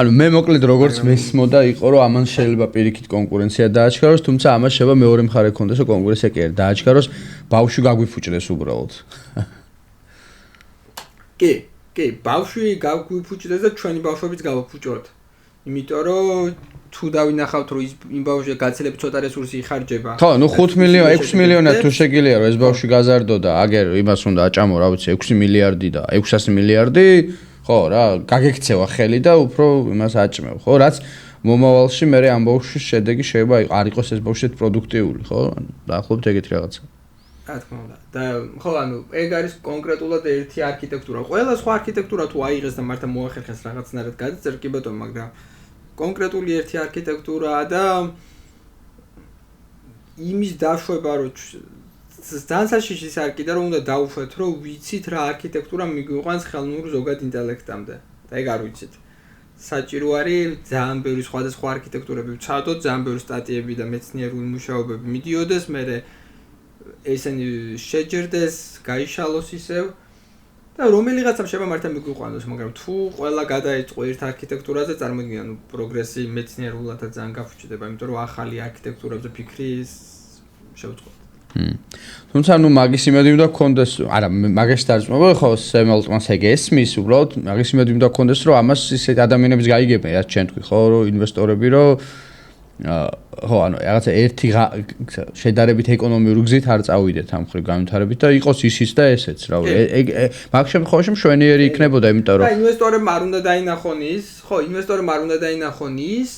S2: ანუ მე მოკლედ როგორც მესმოდა იყო რომ ამან შეიძლება პირიქით კონკურენცია დააჩქაროს, თუმცა ამას შეიძლება მეორე მხარე ქონდეს რომ კონკურენცია კი არ დააჩქაროს, ბავშვი გაგვიფუჭდეს უბრალოდ.
S1: კი, ბავშვი გაგვიფუჭდეს და ჩვენი ბავშვებიც გავაფუჭოთ. იმიტომ რომ თუ დავინახავთ რომ იმ ბავშვზე გაცილებით ცოტა რესურსი იხარჯება.
S2: ხო, ნუ 6 მილიონად თუ შეგიძლია რომ ეს ბავშვი გაზარდო და აგერ იმას უნდა აჭამო, რა ვიცი, 6 მილიარდი და 600 მილიარდი, ხო რა, გაგექცევა ხელი და უფრო იმას აჭმევ, ხო, რაც მომავალში მე ამ ბავშვის შედეგი შეიძლება არ იყოს ეს ბავშვი პროდუქტიული, ხო? დაახლოებით ეგეთი რაღაცა.
S1: რა თქმა უნდა. და ხო, ანუ ეგ არის კონკრეტულად ერთი არქიტექტურა. ყველა სხვა არქიტექტურა თუ აიღეს და მართა მოახერხეს რაღაცნაირად გადაწერს, კი ბატონო, მაგრამ კონკრეტული ერთი არქიტექტურაა და იმის დაშვება, რომ ძალიან საშიშის არქიტექტურა რომ უნდა დაუშვათ, რომ ვიცით რა არქიტექტურა მიგვიყვანს ხელოვნურ ზოგად ინტელექტამდე. და ეგ არ ვიცით. საჭირო არის ძალიან ბევრი სხვადასხვა არქიტექტურები ვცადოთ, ძალიან ბევრი სტატიები და მეცნიერული მუშაობები მიდიოდეს, მერე ესენი შეჯერდეს, გაიშალოს ისევ და რომელიღაცამ შეიძლება მართლა მიგვიყვანოს, მაგრამ თუ ყველა გადაიწყო ერთ არქიტექტურაზე, წარმოიდგინე, ანუ პროგრესი მეცნიერულად ძალიან გაფუჭდება, იმიტომ რომ ახალი არქიტექტურებზე ფიქრი შევწყოთ.
S2: თუმცა მაგის იმედი უნდა გქონდეს, არა, მაგას დარწმუნება ხო სემელტმანს ეგ ესმის, უბრალოდ მაგის იმედი უნდა გქონდეს, რომ ამას ისეთ ადამიანებს გაიგებენ, რაც ჩვენ თქვი, ხო, რომ ინვესტორები რომ ხო, ანუ რაღაცა ერთი შედარებით ეკონომიური გზით არ წავიდეთ ამ ხრივ განვითარებით და იყოს ისიც და ესეც, რა ვიცი. ეგ მაგ შემთხვევაში მშვენიერი იქნებოდა, იმიტომ რომ
S1: ინვესტორებმა არ უნდა დაინახონ ის, ხო, ინვესტორებმა არ უნდა დაინახონ ის,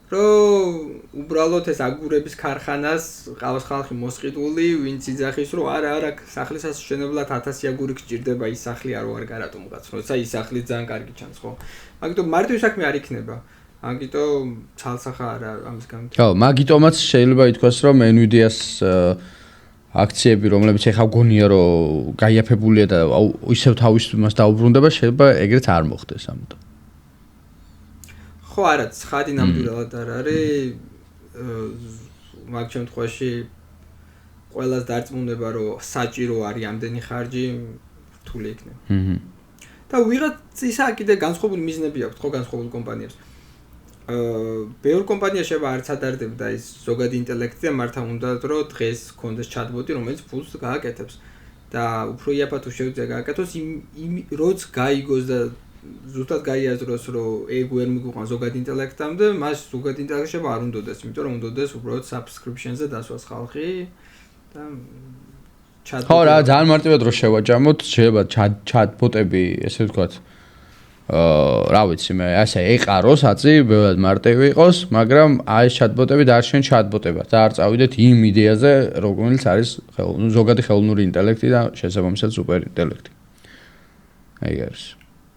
S1: რომ უბრალოდ ეს აგურების ქარხანას ყავს ხალხი მოსყიდული, ვინც იძახის, რომ არა, სახლის ასაშენებლად 1000 აგური გჭირდება, ის სახლი არ ვარ გარატომღაც, როცა ის სახლი ძალიან კარგი ჩანს, ხო? მაგიტომ მარტივი საქმე არ იქნება. მაგიტომ ცალსახა არა ამის გამო.
S2: ხო, მაგიტომაც შეიძლება ითქვას, რომ Nvidia-ს აქციები, რომლებიც ეხა გონია, რომ გაიაფებულია და ისევ თავის მას დაუბრუნდება, შეიძლება ეგრეთ არ მოხდეს ამიტომ.
S1: ხო, არა, ცხადი ნამდვილად არ არის. მაგ შემთხვევაში ყველას დარწმუნება, რომ საჭირო არის ამდენი ხარჯი, რთული იქნება. და ვიღაც ისა კიდე განსხვავებული მიზნები აქვს, ხო, განსხვავებული კომპანიებს. ბევრ კომპანია შეიძლება არც ადარდებდა ის ზოგადი ინტელექტი და მართა უნდა რომ დღეს გქონდეს ჩატბოტი, რომელიც ფულს გააკეთებს. და უფრო იაფად თუ შეუძლია გააკეთოს, როც გაიგოს და ზუსტად გაიაზროს, რომ ეგ ვერ მიგვიყვან ზოგადი ინტელექტამდე, მას ზოგადი ინტელექტი შეიძლება არ უნდოდეს, იმიტომ რომ უნდოდეს უბრალოდ subscription-ზე დასვას ხალხი და ჩატბოტი.
S2: ხო, რა, ძალიან მარტივად რო შევაჯამოთ, შეიძლება ჩატბოტები, ესე ვთქვათ, რა ვიცი მე, ასე ეყაროს, აწი, ბევრად მარტივი იყოს, მაგრამ აი ეს ჩატბოტები დაარჩენ ჩატბოტებად და არ წავიდეთ იმ იდეაზე, რომელიც არის ზოგადი ხელოვნური ინტელექტი და შესაბამისად სუპერ ინტელექტი. აი არის.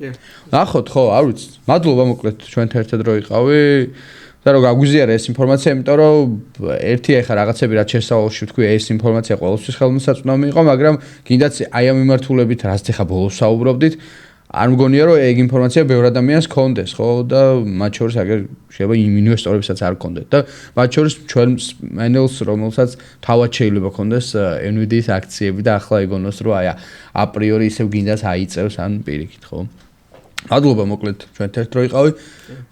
S2: ნახოთ, ხო, არ ვიცი. მადლობა მოკლედ ჩვენთან ერთად რო იყავი და რომ გაგვიზიარა ეს ინფორმაცია, იმიტომ რომ ერთი ახლა რაღაცები რაც შესავალში ვთქვი, ეს ინფორმაცია ყოველთვის ხელმისაწვდომი იყო, მაგრამ კიდაც აი ამ მიმართულებით რაც ახლა ბოლოს საუბრობდით, არ მგონია რომ ეგ ინფორმაცია ბევრ ადამიანს ჰქონდეს, ხო, და მათ შორის აგერ შეიძლება იმ ინვესტორებსაც არ ჰქონდეთ და მათ შორის ჩვენ მენელს, რომელსაც თავად შეიძლება ჰქონდეს Nvidia-ის აქციები და ახლა ეგონოს რომ აი აპრიორი ისევ გინდას აიწევს ან პირიქით, ხო? მადლობა მოკლედ ჩვენთან ერთად რო იყავი.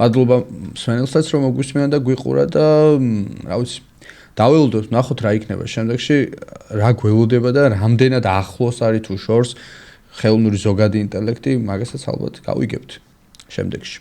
S2: მადლობა სვენელსაც რომ მოგვისმენა და გვიყურა და რა ვიცი, დაველოდოთ, ნახოთ რა იქნება შემდეგში, რა გველოდება და რამდენად ახლოს არის თუ შორს ხელოვნური ზოგადი ინტელექტი, მაგასაც ალბათ გავიგებთ შემდეგში.